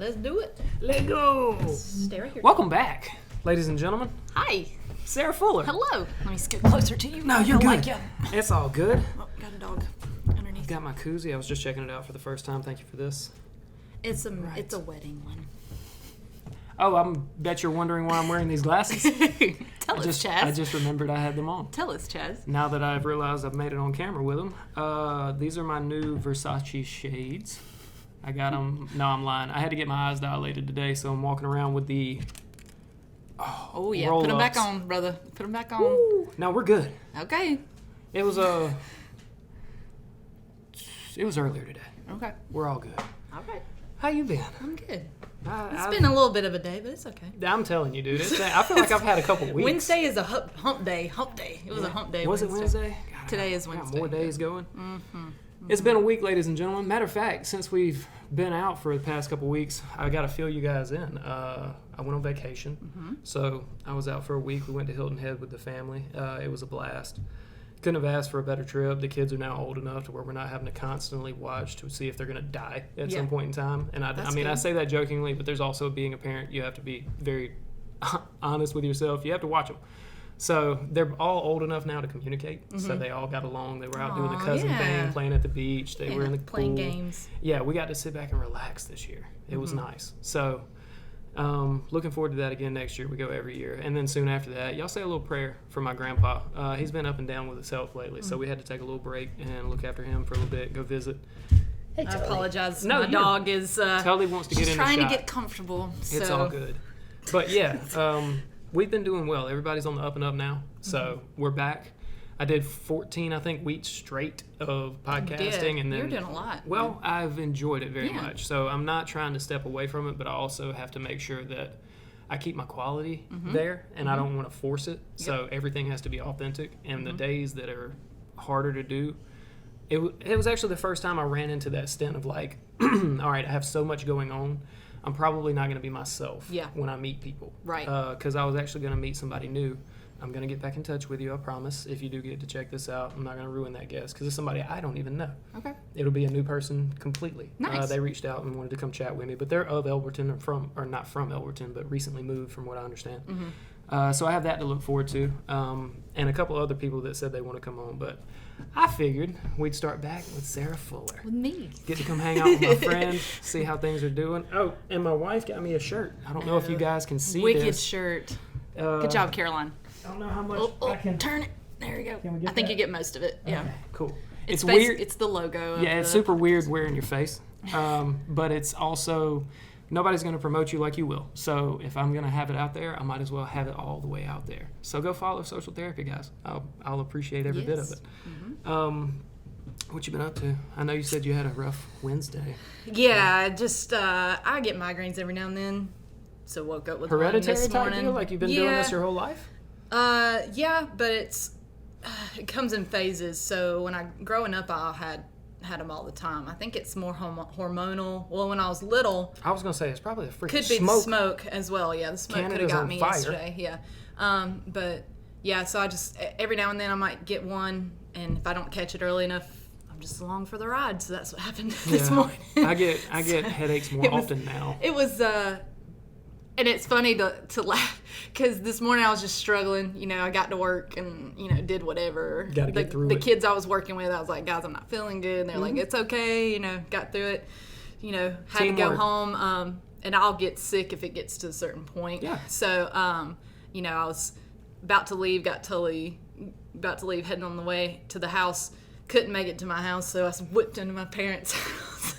Let's do it. Let go. Stay right here. Welcome back, ladies and gentlemen. Hi. Sarah Fuller. Hello. Let me scoot closer to you. No, you're good. Like you. It's all good. Oh, got a dog underneath. Got my koozie. I was just checking it out for the first time. Thank you for this. It's a wedding one. Oh, I bet you're wondering why I'm wearing these glasses. Tell us, Chaz. I just remembered I had them on. Tell us, Chaz. Now that I've realized I've made it on camera with them. These are my new Versace shades. I got them. No, I'm lying. I had to get my eyes dilated today, so I'm walking around with the Oh, yeah. Put them back on, brother. Put them back on. Woo. No, we're good. Okay. It was earlier today. Okay. We're all good. All right. How you been? I'm good. It's been a little bit of a day, but it's okay. I'm telling you, dude. I feel like I've had a couple weeks. Wednesday is a hump day. Hump day. It was a hump day. Was it Wednesday? God, Today is Wednesday. Got more days going. Mm-hmm. It's been a week, ladies and gentlemen. Matter of fact, since we've been out for the past couple weeks, I got to fill you guys in. I went on vacation, so I was out for a week. We went to Hilton Head with the family. It was a blast. Couldn't have asked for a better trip. The kids are now old enough to where we're not having to constantly watch to see if they're going to die at some point in time. And I mean, I say that jokingly, but there's also being a parent, you have to be very honest with yourself. You have to watch them. So they're all old enough now to communicate. So they all got along. They were out doing the cousin thing, playing at the beach. They were in the playing pool. games. Yeah, we got to sit back and relax this year. It was nice. So looking forward to that again next year. We go every year. And then soon after that, y'all say a little prayer for my grandpa. He's been up and down with his health lately, so we had to take a little break and look after him for a little bit, go visit. Hey, I apologize. No, my dog is Tully wants to get in the trying shot. to get comfortable. So. It's all good. But yeah, we've been doing well. Everybody's on the up and up now, so we're back. I did 14, I think, weeks straight of podcasting, and then you're doing a lot. Well, I've enjoyed it very much. So I'm not trying to step away from it, but I also have to make sure that I keep my quality there, and I don't want to force it. So everything has to be authentic. And the days that are harder to do, it was actually the first time I ran into that stint of like, all right, I have so much going on. I'm probably not going to be myself when I meet people. Right. Because I was actually going to meet somebody new. I'm going to get back in touch with you, I promise, if you do get to check this out. I'm not going to ruin that guest because it's somebody I don't even know. Okay. It'll be a new person completely. Nice. They reached out and wanted to come chat with me, but they're of Elberton or not from Elberton, but recently moved from what I understand. So I have that to look forward to, and a couple other people that said they want to come on, but I figured we'd start back with Sarah Fuller. With me. Get to come hang out with my friend, see how things are doing. Oh, and my wife got me a shirt. I don't know if you guys can see Wicked this. Wicked shirt. Good job, Caroline. I don't know how much I can... Turn it. There you go. Can we get I think that? you get most of it. Yeah. Okay, cool. It's weird. It's the logo. Yeah, it's super weird wearing your face. But it's also... Nobody's going to promote you like you will. So if I'm going to have it out there, I might as well have it all the way out there. So go follow Social Therapy, guys. I'll appreciate every bit of it. What you been up to? I know you said you had a rough Wednesday. Yeah, just I get migraines every now and then. So woke up with hereditary one this type morning. deal? Like you've been doing this your whole life? Yeah, but it comes in phases. So when growing up, I had them all the time. I think it's more hormonal. Well, when I was little, I was gonna say it's probably the freaking could be smoke. the smoke as well. Yeah, the smoke could have got me fire. yesterday. Yeah, but yeah. So I just every now and then I might get one, and if I don't catch it early enough, I'm just along for the ride. So that's what happened this morning. I get headaches more often now. It was. And it's funny to laugh because this morning I was just struggling. You know, I got to work and, did whatever. Got to get through the it. kids I was working with, I was like, guys, I'm not feeling good. And they're like, it's okay. Got through it. Had to go home. And I'll get sick if it gets to a certain point. Yeah. So, I was about to leave, heading on the way to the house. Couldn't make it to my house, so I whipped into my parents' house.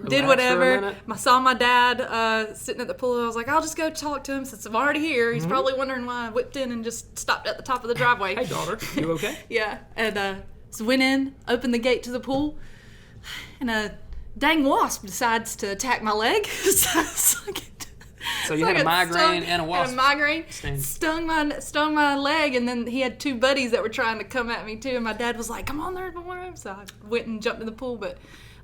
Did whatever. I saw my dad sitting at the pool. I was like, I'll just go talk to him since I'm already here. He's probably wondering why I whipped in and just stopped at the top of the driveway. Hey, daughter, you okay? Yeah. And so went in, opened the gate to the pool, and a dang wasp decides to attack my leg. So you had a migraine and a wasp. Had a migraine, stung my leg, and then he had two buddies that were trying to come at me too. And my dad was like, "Come on, there's more." So I went and jumped in the pool. But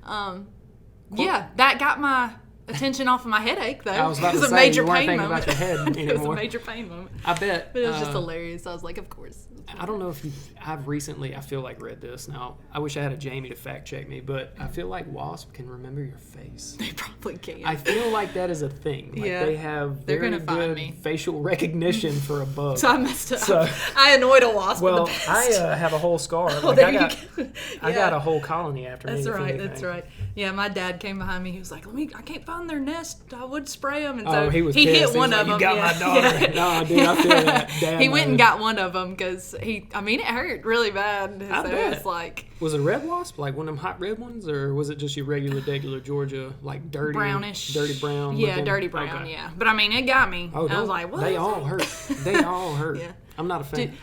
that got my attention off of my headache, though. I was about to say, major you weren't pain thinking moment. about your head anymore. It was a major pain moment. I bet. But it was just hilarious. I was like, of course. I don't know if I've recently, I feel like, read this. Now, I wish I had a Jamie to fact check me, but I feel like wasps can remember your face. They probably can. I feel like that is a thing. Like they have very good facial recognition for a bug. So I messed up. So, I annoyed a wasp with the pest. I have a whole scar. Oh, like I got a whole colony after me. That's right. That's right. Yeah, my dad came behind me. He was like, I can't find their nest. I would spray them. And so he hit one of them. You got my daughter. No, dude, I feel that. Dad he went and got one of them because it hurt really bad. I bet. It was like... Was it a red wasp? Like one of them hot red ones? Or was it just your regular Georgia, like dirty... Brownish. Dirty brown? Yeah, looking? Dirty brown, okay. Yeah. But I mean, it got me. Oh, I was like, what? They all hurt. They all hurt. Yeah. I'm not a fan.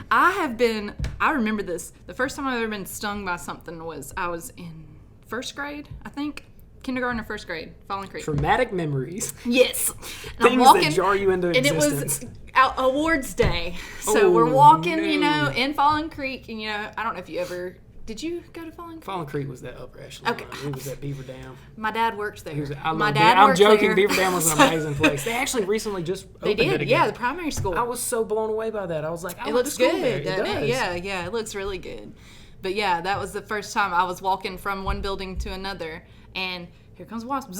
Dude, I remember this. The first time I've ever been stung by something was I was in first grade, I think. Kindergarten or first grade, Fallen Creek. Traumatic memories. Yes. And Things that jar you into And existence. it was awards day. So we're walking, in Fallen Creek. And, I don't know if you ever... Did you go to Fallen Creek? Fallen Creek was that upper echelon. Okay. It was at Beaver Dam. My dad worked there. I'm joking. Beaver Dam was an amazing place. They actually recently just opened it again. Yeah, the primary school. I was so blown away by that. I was like, it looks good, doesn't it? Yeah, it looks really good. But yeah, that was the first time I was walking from one building to another, and here comes a wasp,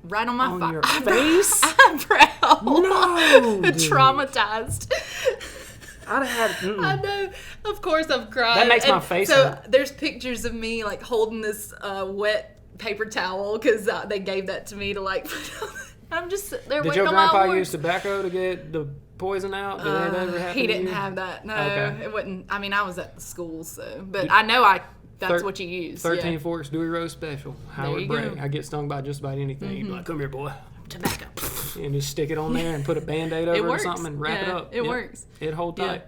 right on my your face? Eyebrow. No, traumatized. I'd have had. I know. Of course, I've cried. That makes my face hurt. So there's pictures of me like holding this wet paper towel because they gave that to me to like. I'm just there. Did your grandpa use tobacco to get the poison out? Did that ever happen? He didn't have that. No, it wouldn't. I mean, I was at the school, so but I know that's what you use. 13 Forks Dewey Rose Special. Howard Bray. I get stung by just about anything. Mm-hmm. He'd be like, "Come here, boy." Tobacco. And just stick it on there and put a Band-Aid over it or something and wrap it up. It works. It hold tight.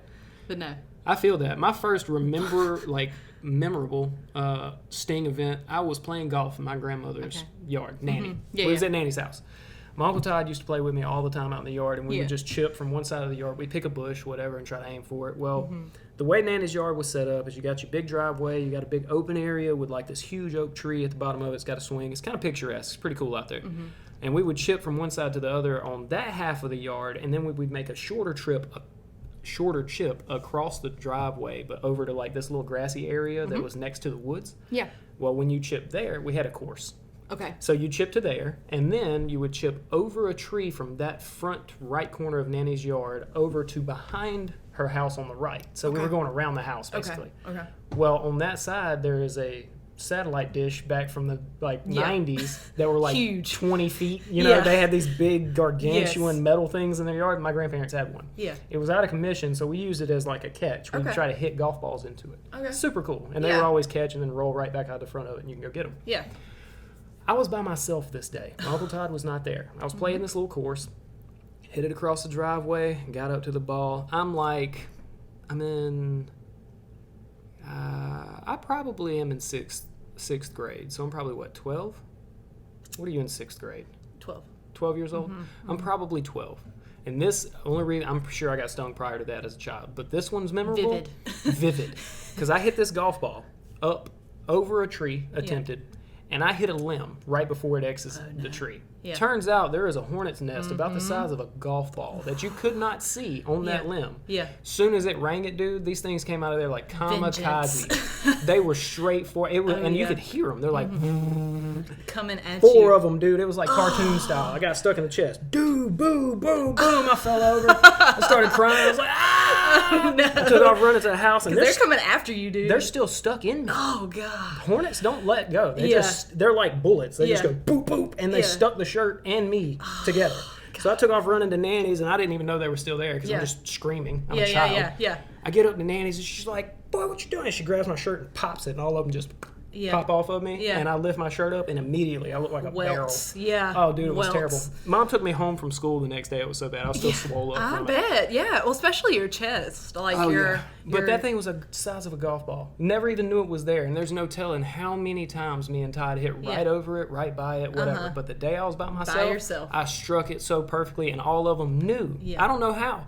But no. I feel that. My first memorable sting event, I was playing golf in my grandmother's yard, Nanny. Mm-hmm. Yeah, we was at Nanny's house. My Uncle Todd used to play with me all the time out in the yard, and we would just chip from one side of the yard. We'd pick a bush, whatever, and try to aim for it. Well, the way Nanny's yard was set up is you got your big driveway, you got a big open area with like this huge oak tree at the bottom of it. It's got a swing. It's kind of picturesque. It's pretty cool out there. Mm-hmm. And we would chip from one side to the other on that half of the yard, and then we would make a shorter chip across the driveway, but over to like this little grassy area that was next to the woods. Yeah. Well, when you chip there, we had a course. Okay. So you chip to there, and then you would chip over a tree from that front right corner of Nanny's yard over to behind her house on the right. So we were going around the house, basically. Okay. Well, on that side, there is a satellite dish back from the 90s that were like huge. 20 feet. They had these big gargantuan metal things in their yard. My grandparents had one. Yeah. It was out of commission, so we used it as like a catch. We'd try to hit golf balls into it. Okay. Super cool. And they would always catch and then roll right back out the front of it, and you can go get them. Yeah. I was by myself this day. My Uncle Todd was not there. I was playing this little course, hit it across the driveway, got up to the ball. I probably am in sixth grade, so I'm probably 12? What are you in sixth grade? 12. 12 years old? Mm-hmm. I'm probably 12. And this, only reason, I'm sure I got stung prior to that as a child, but this one's memorable. Vivid. Because I hit this golf ball up over a tree, and I hit a limb right before it exits the tree. Yeah. Turns out there is a hornet's nest about the size of a golf ball that you could not see on that limb. Yeah. Soon as it rang it, dude, these things came out of there like kamikaze. They were straight for it, and you could hear them. They're like coming at you. 4 of them, dude. It was like cartoon style. I got stuck in the chest. Dude, boom, boom, boom. I fell over. I started crying. I was like, ah! No. I took off running to the house, and they're coming after you, dude. They're still stuck in me. Oh god. Hornets don't let go. They're like bullets. They just go boop boop, and they stuck the shirt and me together. So I took off running to Nanny's, and I didn't even know they were still there because I'm just screaming. I'm a child. I get up to Nanny's, and she's like, "Boy, what you doing?" And she grabs my shirt and pops it, and all of them just pop off of me. Yeah. And I lift my shirt up, and immediately I look like a barrel. Yeah. Oh, dude, it was terrible. Mom took me home from school the next day. It was so bad. I was still swole up. I bet. Yeah. Well, especially your chest. Like But that thing was the size of a golf ball. Never even knew it was there. And there's no telling how many times me and Todd hit right over it, right by it, whatever. But the day I was by myself, I struck it so perfectly, and all of them knew. Yeah. I don't know how.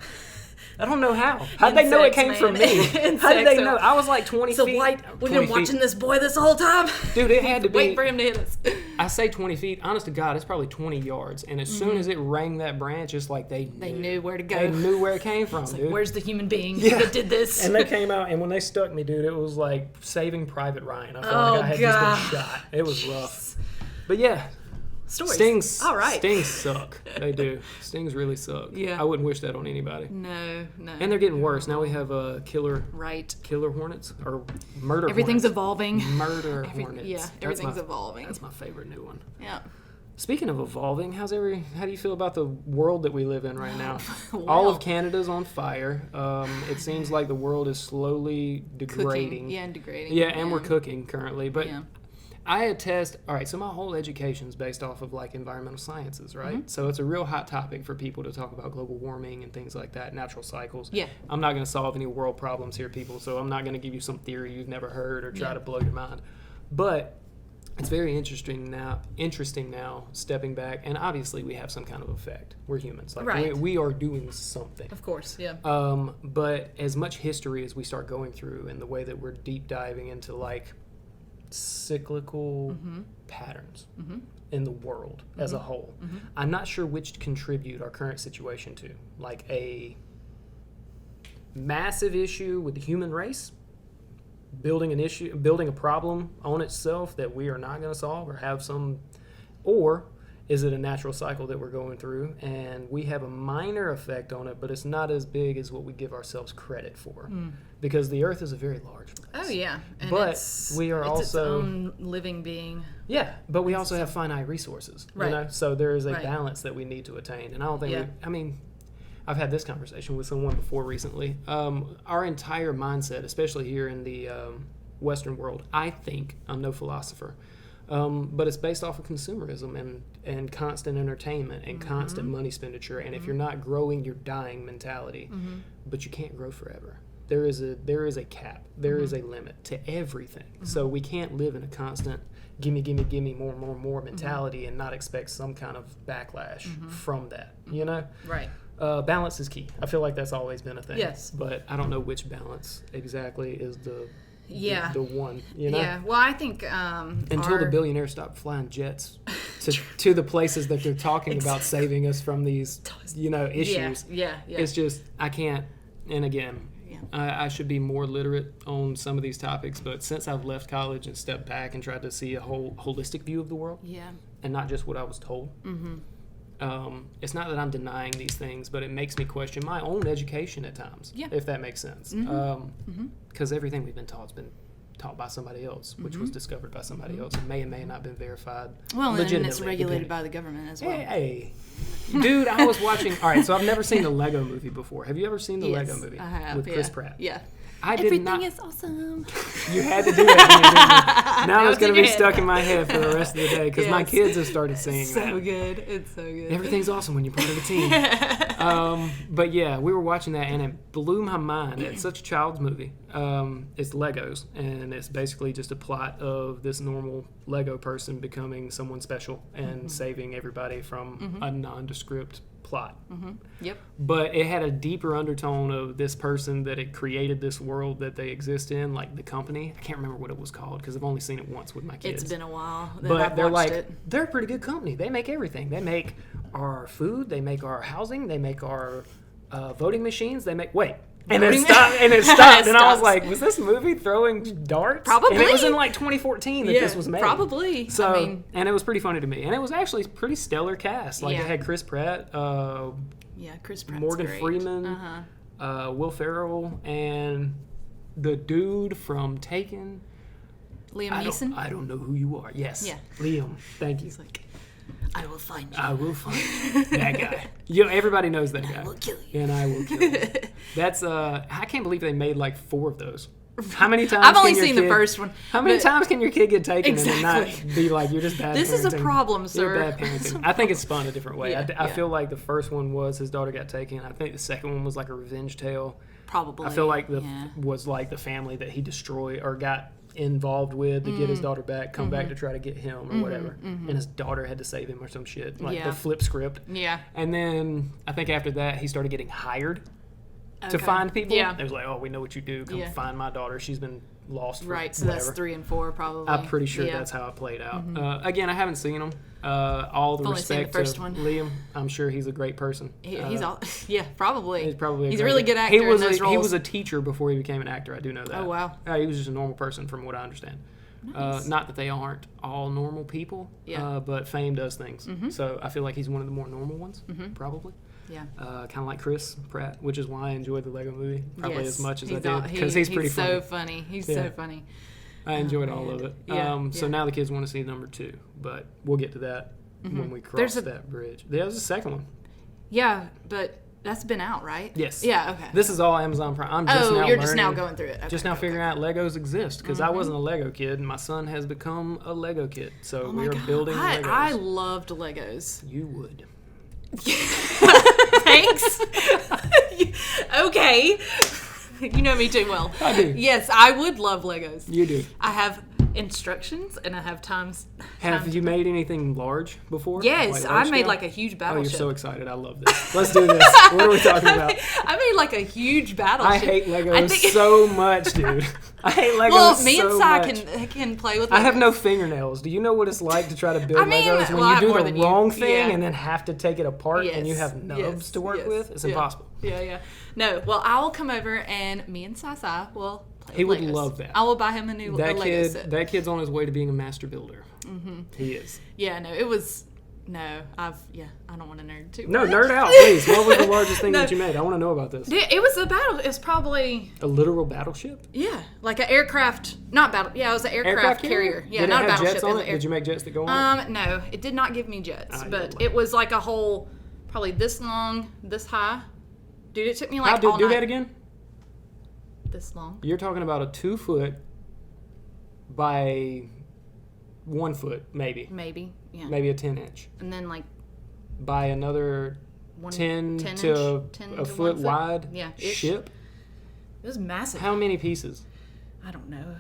I don't know how. How'd they know it came from me? How did they know? I was like 20 feet. We've been watching this boy this whole time. Dude, it had to be. Wait for him to hit us. I say 20 feet. Honest to God, it's probably 20 yards. And as soon as it rang that branch, it's like they knew where to go. They knew where it came from, dude. Like, where's the human being that did this? And they came out, and when they stuck me, dude, it was like Saving Private Ryan. I felt like I had just been shot. It was rough. But yeah. Stories. Stings. All right. Stings suck. They do. Stings really suck. Yeah. I wouldn't wish that on anybody. No. And they're getting worse. Now we have killer hornets or murder Everything's hornets. evolving. Murder hornets. Yeah, everything's evolving. That's my favorite new one. Yeah. Speaking of evolving, how do you feel about the world that we live in right now? Well, all of Canada's on fire. It seems like the world is slowly degrading. Cooking. Yeah, and degrading. Yeah, and we're cooking currently. But yeah. I attest, all right, so my whole education is based off of like environmental sciences, right? Mm-hmm. So it's a real hot topic for people to talk about global warming and things like that, natural cycles. Yeah. I'm not going to solve any world problems here, people, so I'm not going to give you some theory you've never heard or try to blow your mind. But it's very interesting now, stepping back, and obviously we have some kind of effect. We're humans. Like we are doing something. Of course, yeah. But as much history as we start going through and the way that we're deep diving into like cyclical patterns in the world as a whole, I'm not sure which contribute our current situation to. Like a massive issue with the human race, building a problem on itself that we are not going to solve or have some, or is it a natural cycle that we're going through and we have a minor effect on it, but it's not as big as what we give ourselves credit for, because the earth is a very large place. Oh yeah, and but we are also its own living being. Yeah, but we also have finite resources, right? You know? So there is a balance that we need to attain, and I don't think I've had this conversation with someone before recently. Our entire mindset, especially here in the Western world, I think, I'm no philosopher, but it's based off of consumerism and constant entertainment and constant money expenditure. And if you're not growing, you're dying mentality. But you can't grow forever. There is a cap. There is a limit to everything. So we can't live in a constant gimme, more mentality and not expect some kind of backlash from that, you know? Right. Balance is key. I feel like that's always been a thing. Yes. But I don't know which balance exactly is the one, you know? Yeah. Well, I think until the billionaires stop flying jets to the places that they're talking about saving us from these, issues. Yeah. It's just, I can't, and again, I should be more literate on some of these topics, but since I've left college and stepped back and tried to see a whole holistic view of the world, and not just what I was told, it's not that I'm denying these things, but it makes me question my own education at times, if that makes sense. Because everything we've been taught has been taught by somebody else, which was discovered by somebody else, and may not have been verified. Well, and it's regulated by the government as well. Hey. Dude, I was watching. All right, so I've never seen the Lego movie before. Have you ever seen the Lego movie? I have, with Chris Pratt? Yeah. Everything is awesome. You had to do that. Now it's going to be stuck in my head for the rest of the day because my kids have started singing that. So good. It's so good. Everything's awesome when you're part of a team. But yeah, we were watching that and it blew my mind. It's such a child's movie. It's Legos, and it's basically just a plot of this normal Lego person becoming someone special and saving everybody from a nondescript plot. Yep. But it had a deeper undertone of this person that had created this world that they exist in, like the company. I can't remember what it was called because I've only seen it once with my kids. It's been a while. But they're a pretty good company. They make everything. They make our food. They make our housing. They make our voting machines. They make and it stopped. And I was like, was this movie throwing darts? Probably. And it was in like 2014 that this was made. Probably. So, and it was pretty funny to me. And it was actually a pretty stellar cast. Like, it had Chris Pratt. Chris Pratt's Morgan great. Freeman. Will Ferrell. And the dude from Taken. Liam Neeson? I don't know who you are. Yes. Yeah. Liam. Thank you. He's like, I will find you. I will find you. That guy. Everybody knows that guy. I will kill you. And I will kill you. That's I can't believe they made like 4 of those. How many times? I've only seen the first one. How many times can your kid get taken and not be like, you're just bad This parenting? is a problem, sir. You're bad parenting. I think it's spun a different way. Yeah, I feel like the first one was his daughter got taken. I think the second one was like a revenge tale. Probably. I feel like was like the family that he destroyed or got involved with to get his daughter back, come back to try to get him or whatever. And his daughter had to save him or some shit. Like the flip script. Yeah. And then I think after that he started getting hired to find people. Yeah. It was like, oh, we know what you do. Come find my daughter. She's been lost for right. So whatever. that's 3 and 4 probably. I'm pretty sure that's how it played out. Again, I haven't seen them. All the respect to Liam. I'm sure he's a great person. He's all, probably. He's a really good actor. He was a teacher before he became an actor. I do know that. Oh wow. He was just a normal person, from what I understand. Nice. Not that they aren't all normal people, but fame does things. So I feel like he's one of the more normal ones, probably. Yeah. Kind of like Chris Pratt, which is why I enjoyed the Lego Movie probably as much as I did, because he's pretty funny. So funny. He's so funny. I enjoyed all of it. So now the kids want to see number 2, but we'll get to that when we cross that bridge. There's a second one. Yeah, but that's been out, right? Yes. Yeah, okay. This is all Amazon Prime. I'm just now going through it. Okay, just now figuring out Legos exist, because I wasn't a Lego kid, and my son has become a Lego kid. So we are building Legos. I loved Legos. You would. Thanks. Okay. You know me too well. I do. Yes, I would love Legos. You do. I have instructions, and I have times. Have you made anything large before? Yes, I made like a huge battleship. Oh, you're so excited. I love this. Let's do this. What are we talking about? I made like a huge battleship. I hate Legos so much, dude. I hate Legos so much. Well, me and Si can play with Legos. I have no fingernails. Do you know what it's like to try to build Legos when you do the wrong thing and then have to take it apart and you have nubs to work with? It's impossible. Yeah. No, well, I will come over and me and Si will play He with would Legos. love that. I will buy him a new Lego set. That kid's on his way to being a master builder. Mm-hmm. He is. Yeah, no, it was... No, I don't want to nerd too much. No, nerd out, please. What was the largest thing that you made? I want to know about this. It was a battle. It was probably... A literal battleship? Yeah, like an aircraft... Not battle... Yeah, it was an aircraft carrier. Yeah, did not it a have battleship. Jets on it? Did you make jets that go on it? No, it did not give me jets. But it was like a whole... Probably this long, this high. Dude, it took me like all night. Do that again? This long. You're talking about a 2 foot by 1 foot, maybe. Maybe, yeah. Maybe a 10-inch. And then like... By another 10 to a foot wide ship? It was massive. How many pieces? I don't know.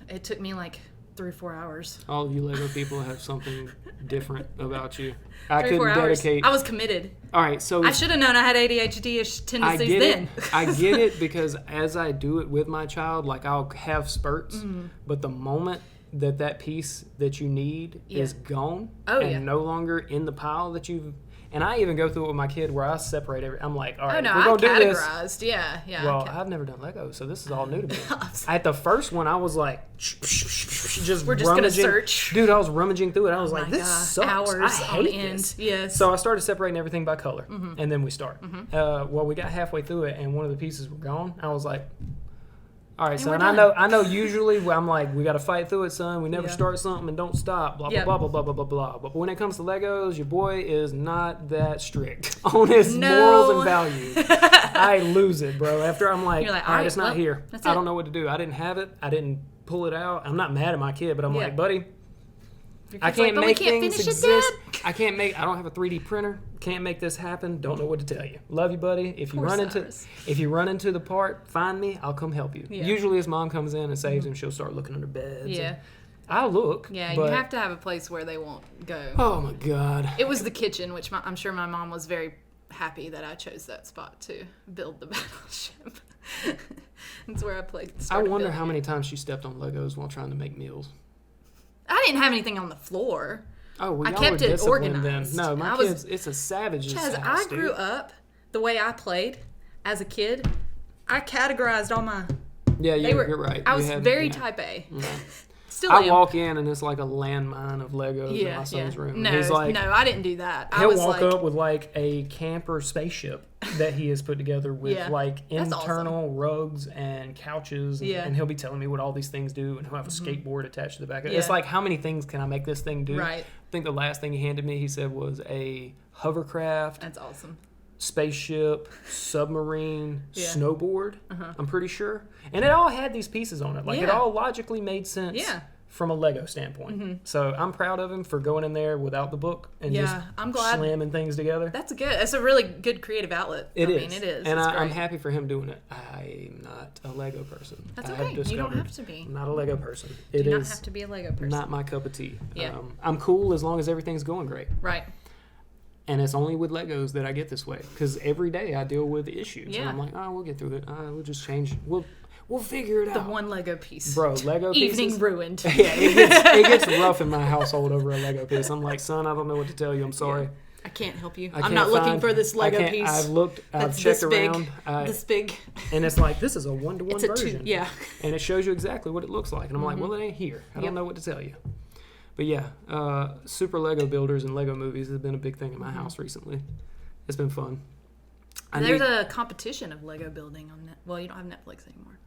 It took me like 3 or 4 hours. All of you Lego people have something different about you. 3 or 4 hours. I was committed. All right, so... I should have known I had ADHD-ish tendencies then. I get it, because as I do it with my child, like I'll have spurts, but the moment that piece that you need is gone no longer in the pile that you've... And I even go through it with my kid where I separate everything. I'm like, all right, we're going to do this. Categorized. Yeah. Well, I've never done Lego, so this is all new to me. At the first one, I was like, we're just going to search. Dude, I was rummaging through it. I was like, this sucks. Hours I hate on end. this. Yes. So I started separating everything by color, and then we start. Well, we got halfway through it, and one of the pieces were gone. I was like... All right, son. I know. Usually, I'm like, we got to fight through it, son. We never start something and don't stop. Blah blah blah blah blah blah blah. But when it comes to Legos, your boy is not that strict on his morals and values. I lose it, bro. After I'm like, all right, it's not here. I don't know what to do. I didn't have it. I didn't pull it out. I'm not mad at my kid, but I'm like, buddy, I can't make things exist. I don't have a 3D printer. Can't make this happen. Don't know what to tell you. Love you, buddy. If you run into the part, find me. I'll come help you. Yeah. Usually his mom comes in and saves him. She'll start looking under beds. Yeah. I'll look. Yeah, you have to have a place where they won't go. Oh my God. It was the kitchen, which I'm sure my mom was very happy that I chose that spot to build the battleship. That's where I played. I wonder how many times she stepped on Legos while trying to make meals. I didn't have anything on the floor. Oh, well, I kept it organized. Then. No, my kids, it's a savage's house, I grew up the way I played as a kid. I categorized all my... Yeah, you're right. I was very type A. Yeah. Still I walk in and it's like a landmine of Legos in my son's room. No, I didn't do that. He'll walk up with like a camper spaceship that he has put together with like internal rugs and couches. And he'll be telling me what all these things do, and he'll have a skateboard attached to the back of it. It's like, how many things can I make this thing do? Right. I think the last thing he handed me, he said, was a hovercraft. That's awesome. Spaceship, submarine, snowboard, I'm pretty sure. And it all had these pieces on it. Like, it all logically made sense from a Lego standpoint. So I'm proud of him for going in there without the book and just slamming things together. That's it's a really good creative outlet. It is. And I'm happy for him doing it. I'm not a Lego person. That's okay. You don't have to be. I'm not a Lego person. You do not have to be a Lego person. Not my cup of tea. Yeah. I'm cool as long as everything's going great. Right. And it's only with Legos that I get this way, because every day I deal with issues. Yeah. And I'm like, oh, we'll get through it. We'll just change. We'll figure it out. The one Lego piece. Bro, Lego pieces. Evening ruined. Yeah, it gets rough in my household over a Lego piece. I'm like, son, I don't know what to tell you. I'm sorry. Yeah. I can't help you. I'm not looking for this Lego piece. I've checked around. This big. And it's like, this is a 1-to-1 version. Yeah. And it shows you exactly what it looks like. And I'm like, well, it ain't here. I don't know what to tell you. But yeah, super Lego builders and Lego movies has been a big thing in my house recently. It's been fun. There's a competition of Lego building on Well, you don't have Netflix anymore.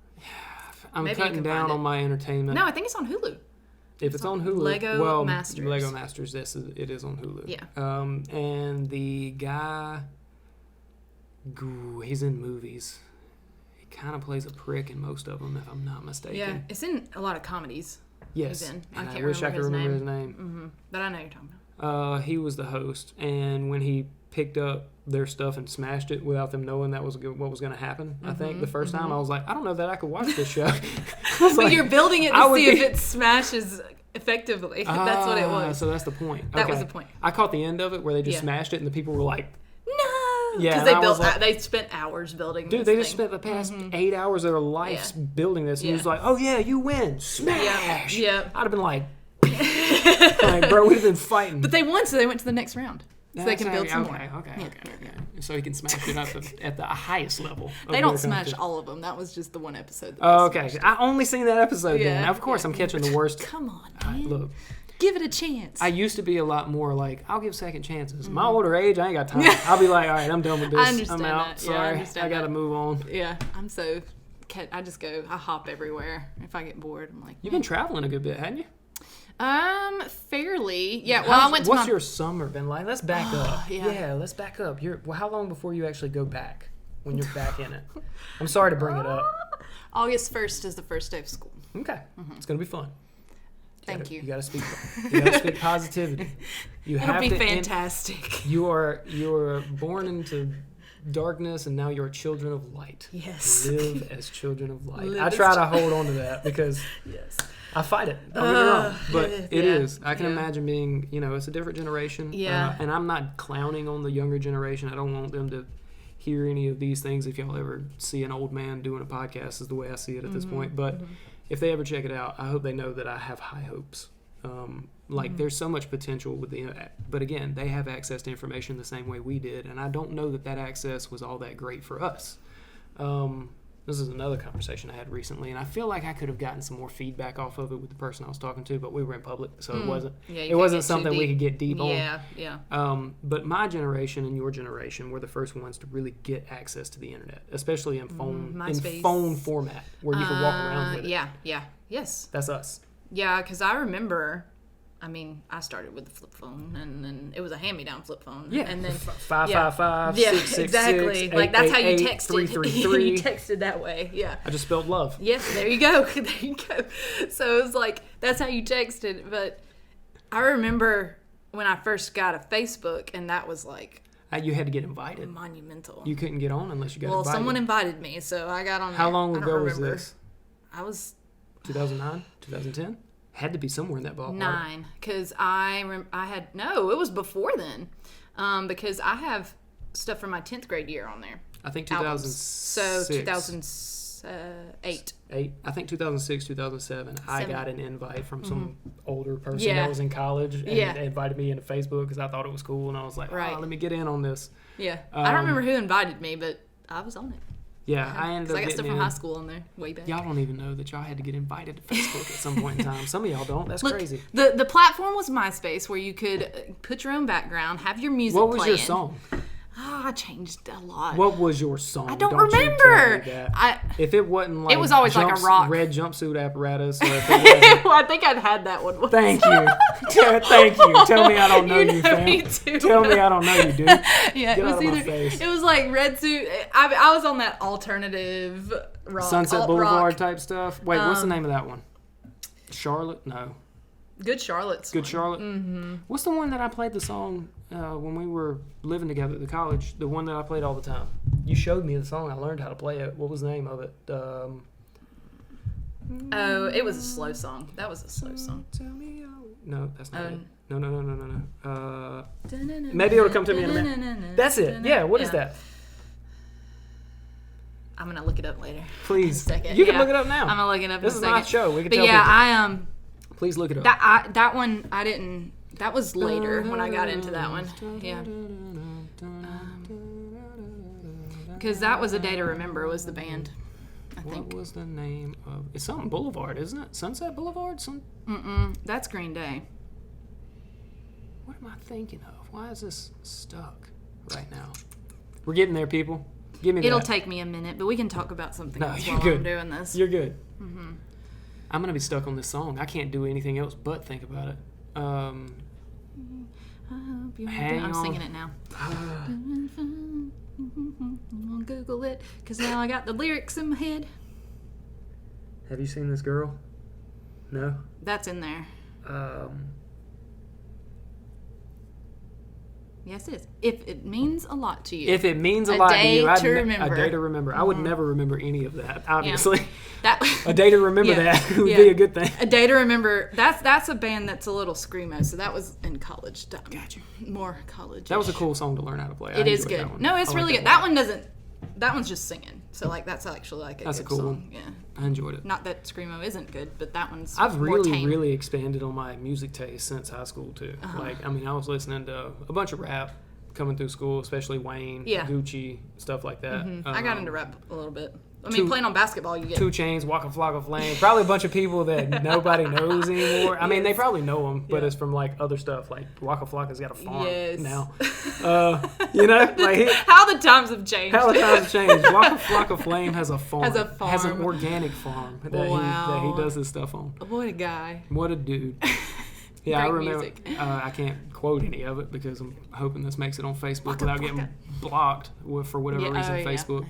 I'm cutting down on my entertainment. No, I think it's on Hulu. If it's on Hulu, Lego Masters. Lego Masters, yes, it is on Hulu. Yeah. And the guy, he's in movies. He kind of plays a prick in most of them, if I'm not mistaken. Yeah, it's in a lot of comedies. Yes. He's in. I wish I could remember his name. Mm-hmm. But I know you're talking about. He was the host, and when he picked up their stuff and smashed it without them knowing that was what was going to happen, I think the first time I was like, I don't know that I could watch this show. But like, you're building it to see if it smashes effectively. That's what it was. So that's the point. That was the point. I caught the end of it where they just smashed it and the people were like, no, yeah, because they spent hours building. Dude, they just spent the past 8 hours of their lives building this, and he was like, "Oh yeah, you win, smash!" Yeah. I'd have been like, like, bro, we'd have been fighting. But they won, so they went to the next round. So they can build some more. Okay. So he can smash it up at the highest level. They don't smash all of them. That was just the one episode. Okay. I only seen that episode then. Of course, I'm catching the worst. Come on, man. Look. Give it a chance. I used to be a lot more like, I'll give second chances. My older age, I ain't got time. I'll be like, all right, I'm done with this. I understand I'm out. that. Sorry. I got to move on. Yeah, I just go, I hop everywhere. If I get bored, I'm like. You've been traveling a good bit, haven't you? Fairly. Yeah, well, I went to What's your summer been like? Let's back up. Yeah, let's back up. How long before you actually go back when you're back in it? I'm sorry to bring it up. August 1st is the first day of school. Okay. It's going to be fun. Thank you. You got to speak positivity. It'll be fantastic. You are born into darkness, and now you're children of light. Yes. Live as children of light. I try to hold on to that because I fight it. Don't get me wrong, but it is. I can imagine being, it's a different generation. Yeah. And I'm not clowning on the younger generation. I don't want them to hear any of these things. If y'all ever see an old man doing a podcast, is the way I see it at this point. But if they ever check it out, I hope they know that I have high hopes. There's so much potential with the internet, but again, they have access to information the same way we did, and I don't know that access was all that great for us. This is another conversation I had recently, and I feel like I could have gotten some more feedback off of it with the person I was talking to, but we were in public, so it wasn't something we could get deep on. Yeah. But my generation and your generation were the first ones to really get access to the internet, especially in phone format, where you could walk around with it. Yes. That's us. Yeah, because I remember, I started with the flip phone, and then it was a hand-me-down flip phone. Yeah, and then 555 666 exactly. Like that's how you texted. 333. You texted that way. Yeah. I just spelled love. Yes, there you go. So it was like that's how you texted. But I remember when I first got a Facebook, and that was like. You had to get invited. Monumental. You couldn't get on unless you got invited. Well, someone invited me, so I got on. How long ago was this? I was 2009, 2010. Had to be somewhere in that ballpark. 9, because it was before then, because I have stuff from my 10th grade year on there. I think 2006. So 2008. I think 2006, 2007. I got an invite from some older person that was in college and invited me into Facebook because I thought it was cool, and I was like, let me get in on this. Yeah. I don't remember who invited me, but I was on it. Yeah, I ended up I got getting stuff from high school on there way back. Y'all don't even know that y'all had to get invited to Facebook at some point in time. Some of y'all don't. That's crazy. The platform was MySpace, where you could put your own background, have your music playing. What was your song? I changed a lot. What was your song? I don't remember. If it wasn't like it was always like a rock red jumpsuit apparatus. Or if it well, I think I'd had that one. Thank you. Thank you. Tell me I don't know you, fam. Me too. Tell me I don't know you, dude. Yeah, it was it was like red suit. I was on that alternative rock, Sunset Boulevard type stuff. Wait, what's the name of that one? Charlotte? No. Good Charlotte's Good Charlotte? Mm-hmm. What's the one that I played the song when we were living together at the college? The one that I played all the time. You showed me the song. I learned how to play it. What was the name of it? It was a slow song. That was a slow song. No, that's not it. No. Maybe it'll come to me in a minute. That's it. Yeah, what is that? I'm going to look it up later. Please. You can look it up now. I'm going to look it up This in a second. This is my show. We can but tell people. Please look it up. That one, I didn't... That was later when I got into that one. Yeah. Because that was A Day to Remember was the band, I think. What was the name of... It's something Boulevard, isn't it? Sunset Boulevard? That's Green Day. What am I thinking of? Why is this stuck right now? We're getting there, people. Give me that. It'll take me a minute, but we can talk about something else while I'm doing this. You're good. Mm-hmm. I'm going to be stuck on this song. I can't do anything else but think about it. I'm singing it now. I'll Google it, because now I got the lyrics in my head. Have you seen this girl? No? That's in there. Yes, it is. If it means a lot to you. If it means a lot to you, A Day to Remember. Mm-hmm. I would never remember any of that, obviously. Yeah. A Day to Remember that would be a good thing. A Day to Remember. That's a band that's a little screamo, so that was in college. Gotcha. More college. That was a cool song to learn how to play. It is good. No, it's really good. That one doesn't... That one's just singing. So, that's actually a good cool song. One. Yeah. I enjoyed it. Not that screamo isn't good, but that one's I've more tame. really expanded on my music taste since high school, too. Uh-huh. I was listening to a bunch of rap coming through school, especially Wayne, Gucci, stuff like that. Mm-hmm. I got into rap a little bit. Playing on basketball, you get 2 Chainz, Waka Flocka Flame. Probably a bunch of people that nobody knows anymore. They probably know them, but it's from other stuff. Like Waka Flocka's got a farm now. How the times have changed. Waka Flocka Flame has a farm. Has an organic farm that he does his stuff on. What a guy. What a dude. Yeah, I remember. I can't quote any of it because I'm hoping this makes it on Facebook without getting blocked for whatever reason. Facebook. Yeah.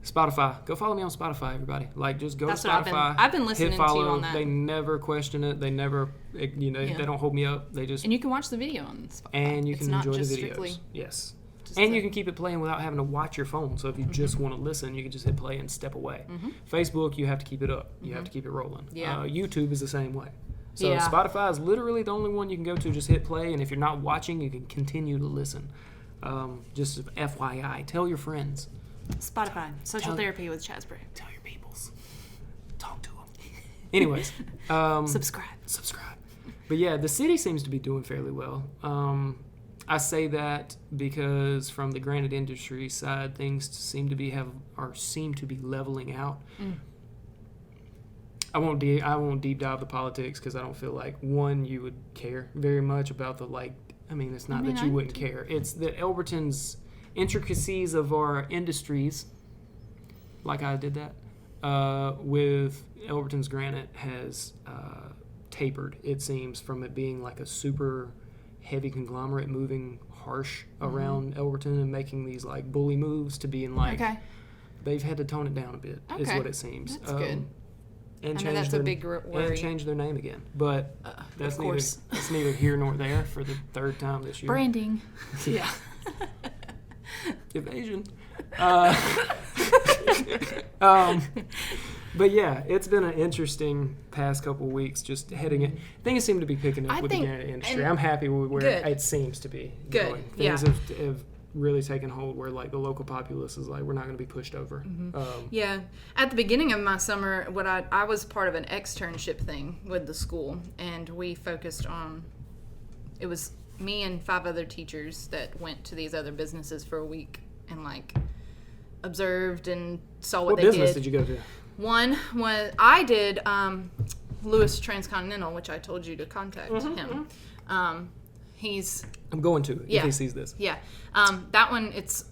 Spotify. Go follow me on Spotify, everybody. Just go to Spotify. I've been listening hit follow. to you on that. They never question it. They never, they don't hold me up. They just... And you can watch the video on Spotify. And you can enjoy the videos. Yes. And you can keep it playing without having to watch your phone. So if you just want to listen, you can just hit play and step away. Mm-hmm. Facebook, you have to keep it up. You have to keep it rolling. Yeah. YouTube is the same way. So Spotify is literally the only one you can go to. Just hit play, and if you're not watching, you can continue to listen. Just FYI, tell your friends. Spotify, Social Therapy with Chasbury. Tell your peoples. Talk to them. Anyways. Subscribe. But yeah, the city seems to be doing fairly well. I say that because from the granite industry side, things seem to be leveling out. Mm. I won't deep dive the politics because I don't feel like, one, you would care very much about the, it's not that you wouldn't care. It's that Elberton's intricacies of our industries, like I did that, with Elberton's granite has tapered, it seems, from it being like a super heavy conglomerate moving harsh around Elberton and making these bully moves to being they've had to tone it down a bit, is what it seems. That's good. And that's a big worry. And change their name again. But that's neither here nor there for the 3rd time this year. Branding. Yeah. Evasion. But yeah, it's been an interesting past couple of weeks just heading in. Things seem to be picking up with the granite industry. I'm happy with where it seems to be going. Things have really taken hold where the local populace is we're not going to be pushed over. Mm-hmm. At the beginning of my summer, I was part of an externship thing with the school, and we focused on, it was me and 5 other teachers that went to these other businesses for a week and observed and saw what they did. What business did you go to? One was, I did Lewis Transcontinental, which I told you to contact him. I'm going to if he sees this. Yeah. That one, it's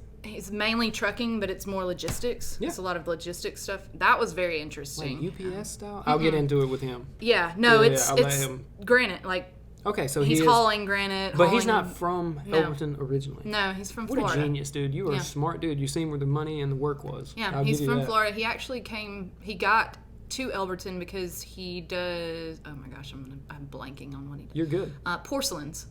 mainly trucking, but it's more logistics. Yeah. It's a lot of logistics stuff. That was very interesting. UPS style? I'll get into it with him. Yeah. No, it's granite. Okay, so he's hauling granite. But he's not from Elberton originally. No, he's from Florida. What a genius, dude. You are a smart dude. You seen where the money and the work was. Yeah, he's from Florida. He actually he got to Elberton because he does, oh my gosh, I'm blanking on what he does. You're good. Porcelains.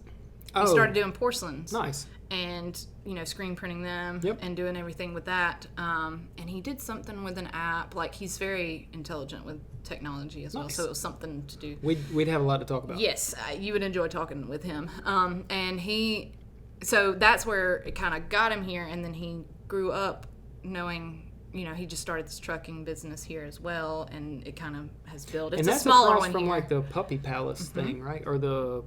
He started doing porcelains. Nice. and screen printing them and doing everything with that. And he did something with an app. Like, he's very intelligent with technology as well, so it was something to do. We'd have a lot to talk about. Yes, you would enjoy talking with him. And so that's where it kind of got him here, and then he grew up knowing, he just started this trucking business here as well, and it kind of has built. It's and that's a smaller across one from here. like the Puppy Palace thing, right? Or the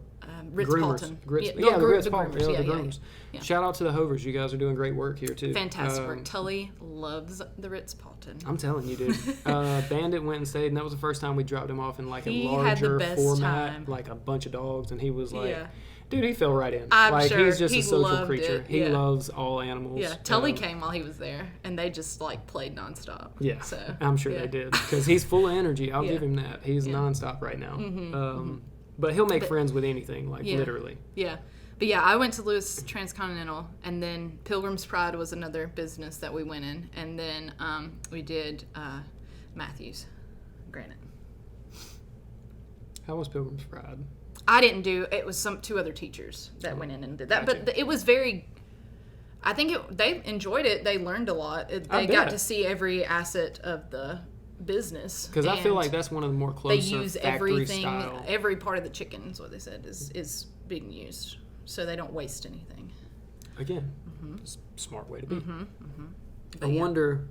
Ritz-Carlton. The Ritz-Carlton. The groomers. Yeah. Shout out to the Hovers. You guys are doing great work here too. Fantastic work. Tully loves the Ritz-Carlton. I'm telling you, dude. Bandit went and stayed, and that was the first time we dropped him off in like a larger had the best format, time. like a bunch of dogs, and he was like, dude, he fell right in. I'm sure. He's just he a social loved creature. It. He loves all animals. Yeah, Tully came while he was there, and they just like played nonstop. Yeah, so I'm sure they did, because he's full of energy. I'll give him that. He's nonstop right now. But he'll make friends with anything, like literally. Yeah. But yeah, I went to Lewis Transcontinental, and then Pilgrim's Pride was another business that we went in, and then we did Matthews Granite. How was Pilgrim's Pride? I didn't do it. Was two other teachers that went in and did that, but it was very. I think they enjoyed it. They learned a lot. They got to see every asset of the business. Because I feel like that's one of the more closer they use factory everything, style. Every part of the chicken is what they said is being used, so they don't waste anything. Again, smart way to be. I wonder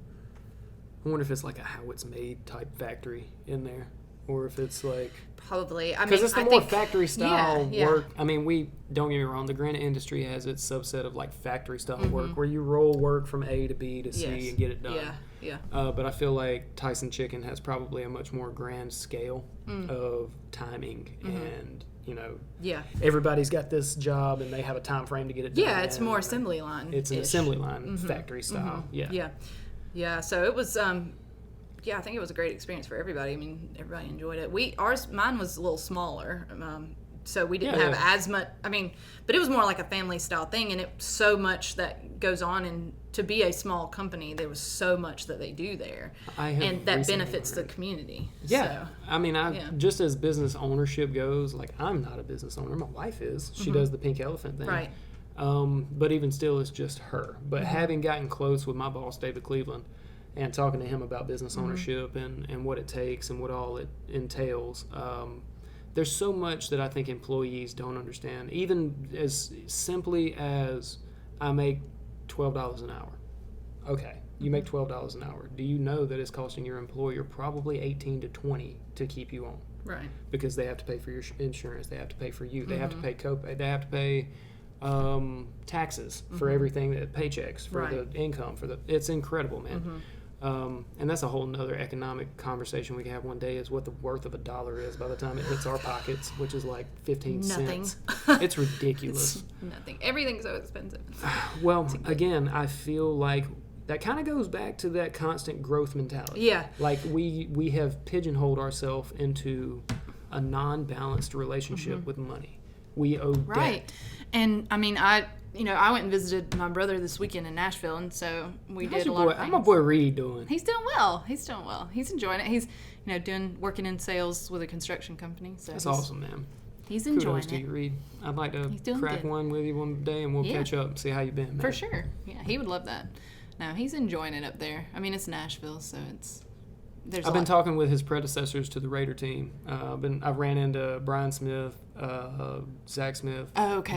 if it's like a how it's made type factory in there, or if it's like probably. I mean, because it's the I more think, factory style work. I mean, we don't get me wrong. The granite industry has its subset of like factory style work where you roll work from A to B to C and get it done. Yeah. But I feel like Tyson Chicken has probably a much more grand scale of timing and. Everybody's got this job and they have a time frame to get it done. Yeah, it's more assembly line. It's an assembly line factory style. Yeah. So it was. I think it was a great experience for everybody. I mean, everybody enjoyed it. Mine was a little smaller, so we didn't have as much. I mean, but it was more like a family style thing, and it's so much that goes on. And to be a small company, there was so much that they do there, and that benefits the community. Yeah, so, I mean, just as business ownership goes, like I'm not a business owner. My wife is. She does the Pink Elephant thing, right? But even still, it's just her. But having gotten close with my boss, David Cleveland, and talking to him about business ownership and what it takes and what all it entails, there's so much that I think employees don't understand. Even as simply as I make $12 an hour. Okay, you make $12 an hour. Do you know that it's costing your employer probably $18 to $20 to keep you on? Right. Because they have to pay for your insurance. They have to pay for you. They have to pay copay. They have to pay taxes for everything, paychecks for the income. It's incredible, man. And that's a whole nother economic conversation we can have one day, is what the worth of $1 is by the time it hits our pockets, which is like 15 cents. It's ridiculous. It's nothing. Everything's so expensive. Well, again, I feel like that kind of goes back to that constant growth mentality. Yeah. Like we have pigeonholed ourselves into a non-balanced relationship with money. We owe debt. And I mean, I went and visited my brother this weekend in Nashville, and so we did a lot of things. How's my boy Reed doing? He's doing well. He's enjoying it. He's, working in sales with a construction company. So that's awesome, man. He's enjoying Kudos to you, Reed. I'd like to crack one with you one day, and we'll catch up and see how you've been, man. For sure. Yeah, he would love that. No, he's enjoying it up there. I mean, it's Nashville, so I've been talking with his predecessors to the Raider team. I've ran into Brian Smith, Zach Smith,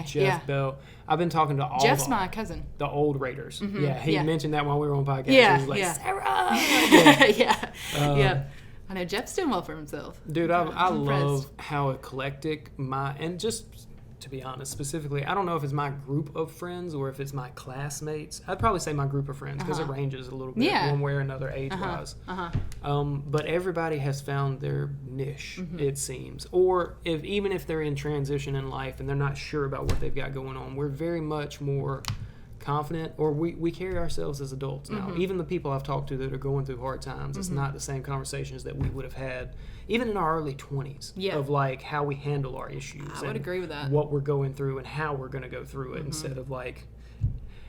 Jeff Bell. I've been talking to all. Jeff's my cousin. The old Raiders. Yeah, he mentioned that while we were on podcast. Yeah, he was like, Sarah. Yeah. I know Jeff's doing well for himself. Dude, I love how eclectic and just to be honest, specifically, I don't know if it's my group of friends or if it's my classmates. I'd probably say my group of friends because it ranges a little bit one way or another age-wise. But everybody has found their niche, it seems. Or even if they're in transition in life and they're not sure about what they've got going on, we're very much more confident, or we carry ourselves as adults now. Even the people I've talked to that are going through hard times, it's not the same conversations that we would have had even in our early 20s of like how we handle our issues. I would agree with that. What we're going through and how we're going to go through it instead of like,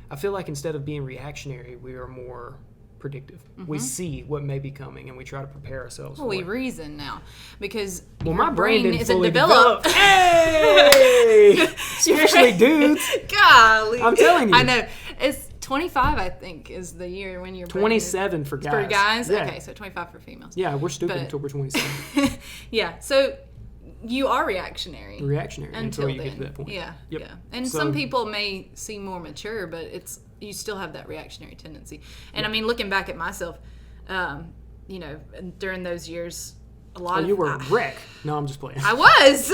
I feel like instead of being reactionary, we are more predictive. We see what may may be coming, and we try to prepare ourselves for we it. reason now because my brain isn't fully developed. Hey! Especially dudes. Golly. I'm telling you. I know. It's 25, I think, is the year when you're 27 for guys. For guys? Yeah. Okay, so 25 for females. Yeah, we're stupid until we're 27. Yeah, so you are reactionary. Until you get to that point. Yeah, yep. yeah. And some people may seem more mature, but you still have that reactionary tendency. And I mean, looking back at myself, during those years, a lot of... you were a wreck. No, I'm just playing. I was!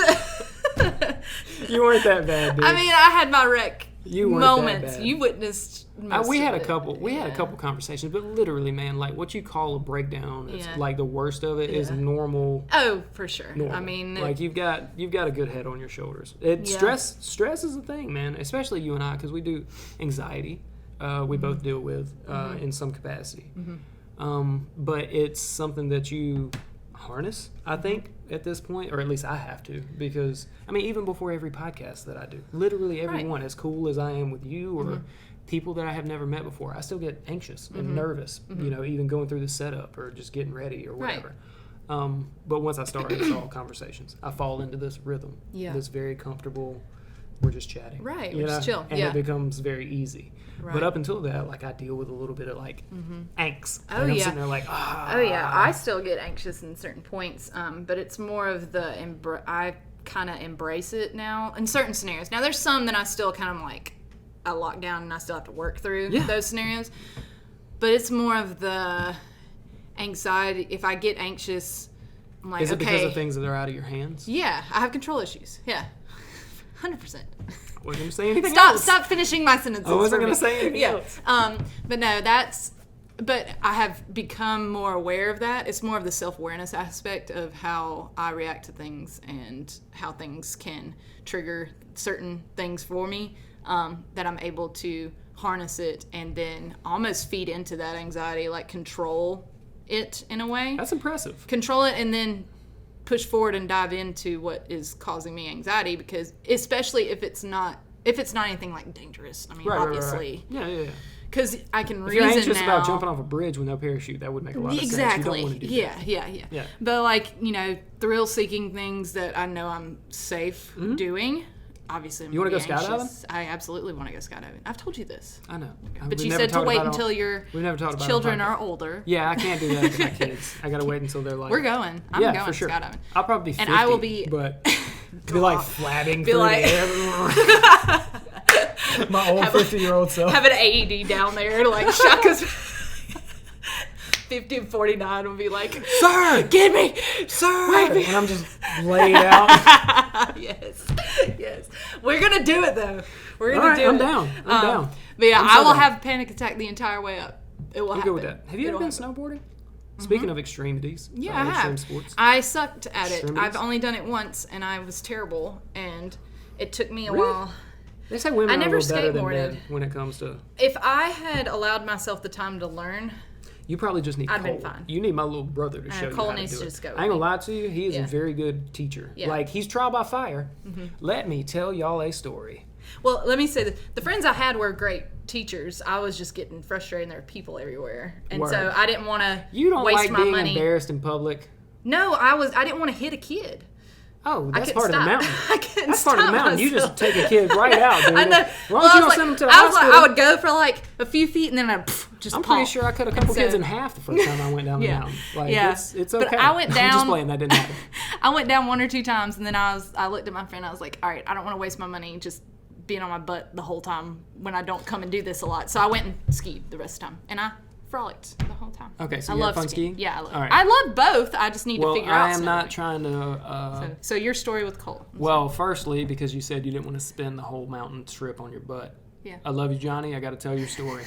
You weren't that bad, dude. I mean, I had my wreck moments. That bad. You witnessed most we had of a couple. We had a couple conversations, but literally, man, like what you call a breakdown, it's like the worst of it is normal. Oh, for sure. Normal. I mean, like you've got a good head on your shoulders. Stress is a thing, man. Especially you and I, because we do anxiety. We both deal with in some capacity. Mm-hmm. But it's something that you harness, I think, at this point, or at least I have to, because I mean, even before every podcast that I do, literally everyone, as cool as I am with you or people that I have never met before, I still get anxious and nervous, even going through the setup or just getting ready or whatever. But once I start, it's all conversations. I fall into this rhythm, this very comfortable, we're just chatting. Right, we're just chill. And it becomes very easy. Right. But up until that, like, I deal with a little bit of, like, angst. Oh, and I'm yeah. sitting there like, Oh, yeah. I still get anxious in certain points, but it's more of I kind of embrace it now in certain scenarios. Now, there's some that I still kind of, like, I lock down and I still have to work through those scenarios. But it's more of the anxiety. If I get anxious, I'm like, Is it because of things that are out of your hands? Yeah. I have control issues. Yeah. 100%. I wasn't going to say anything else. Stop finishing my sentences. I wasn't going to say anything else. But no, but I have become more aware of that. It's more of the self-awareness aspect of how I react to things and how things can trigger certain things for me, that I'm able to harness it and then almost feed into that anxiety, like control it in a way. That's impressive. Control it and then push forward and dive into what is causing me anxiety, because especially if it's not anything like dangerous. I mean, obviously. Right. Yeah. Because I can if reason now. If you're anxious about jumping off a bridge with no parachute, that would make a lot of sense. You don't want to do that. Yeah. But like, thrill-seeking things that I know I'm safe doing. Obviously, I'm you want to go anxious. skydiving? I absolutely want to go skydiving. I've told you this. I know. But you said to wait until your children are older. Yeah, I can't do that with my kids. I got to wait until they're like... We're going. I'm going for sure. Skydiving. I'll probably be 50, and I will be... But be like flabbing through the air. My old 50-year-old self. Have an AED down there to like shock us. 50 and 49 will be like, sir, get me, sir, wake me. And I'm just laid out. Yes. We're gonna do it though. We're gonna do it. I'm down. But yeah, I will have a panic attack the entire way up. It will happen. Good with that. Have you ever been snowboarding? Speaking of extremities, yeah, I have. Sports. I sucked at it. I've only done it once, and I was terrible. And it took me a while. They say women are a little better than men when it comes to. If I had allowed myself the time to learn. You probably just need Cole. I'd been fine. You need my little brother to show you Cole how to needs do to it. just go. I ain't gonna lie to you. He is a very good teacher. Yeah. Like, he's trial by fire. Mm-hmm. Let me tell y'all a story. Well, let me say this. The friends I had were great teachers. I was just getting frustrated, and there were people everywhere. And so I didn't want to waste my money. You don't like being embarrassed in public? No, I didn't want to hit a kid. Oh, that's part of the mountain. That's part of the mountain. Myself. You just take a kid right out, dude. I know. As long as you don't send them to the hospital. I would go for like a few feet and then I'd just I'm pretty sure I cut a couple kids in half the first time I went down the mountain. Like, it's okay. But I went down. I'm just playing. That didn't happen. I went down 1 or 2 times and then I looked at my friend. I was like, all right, I don't want to waste my money just being on my butt the whole time when I don't come and do this a lot. So I went and skied the rest of the time. And I frolicked the whole time. Okay, so you had fun skiing? Yeah, I love both. I just need to figure out. I am not trying to. So your story with Cole. Well, firstly, because you said you didn't want to spend the whole mountain trip on your butt. Yeah. I love you, Johnny. I got to tell your story.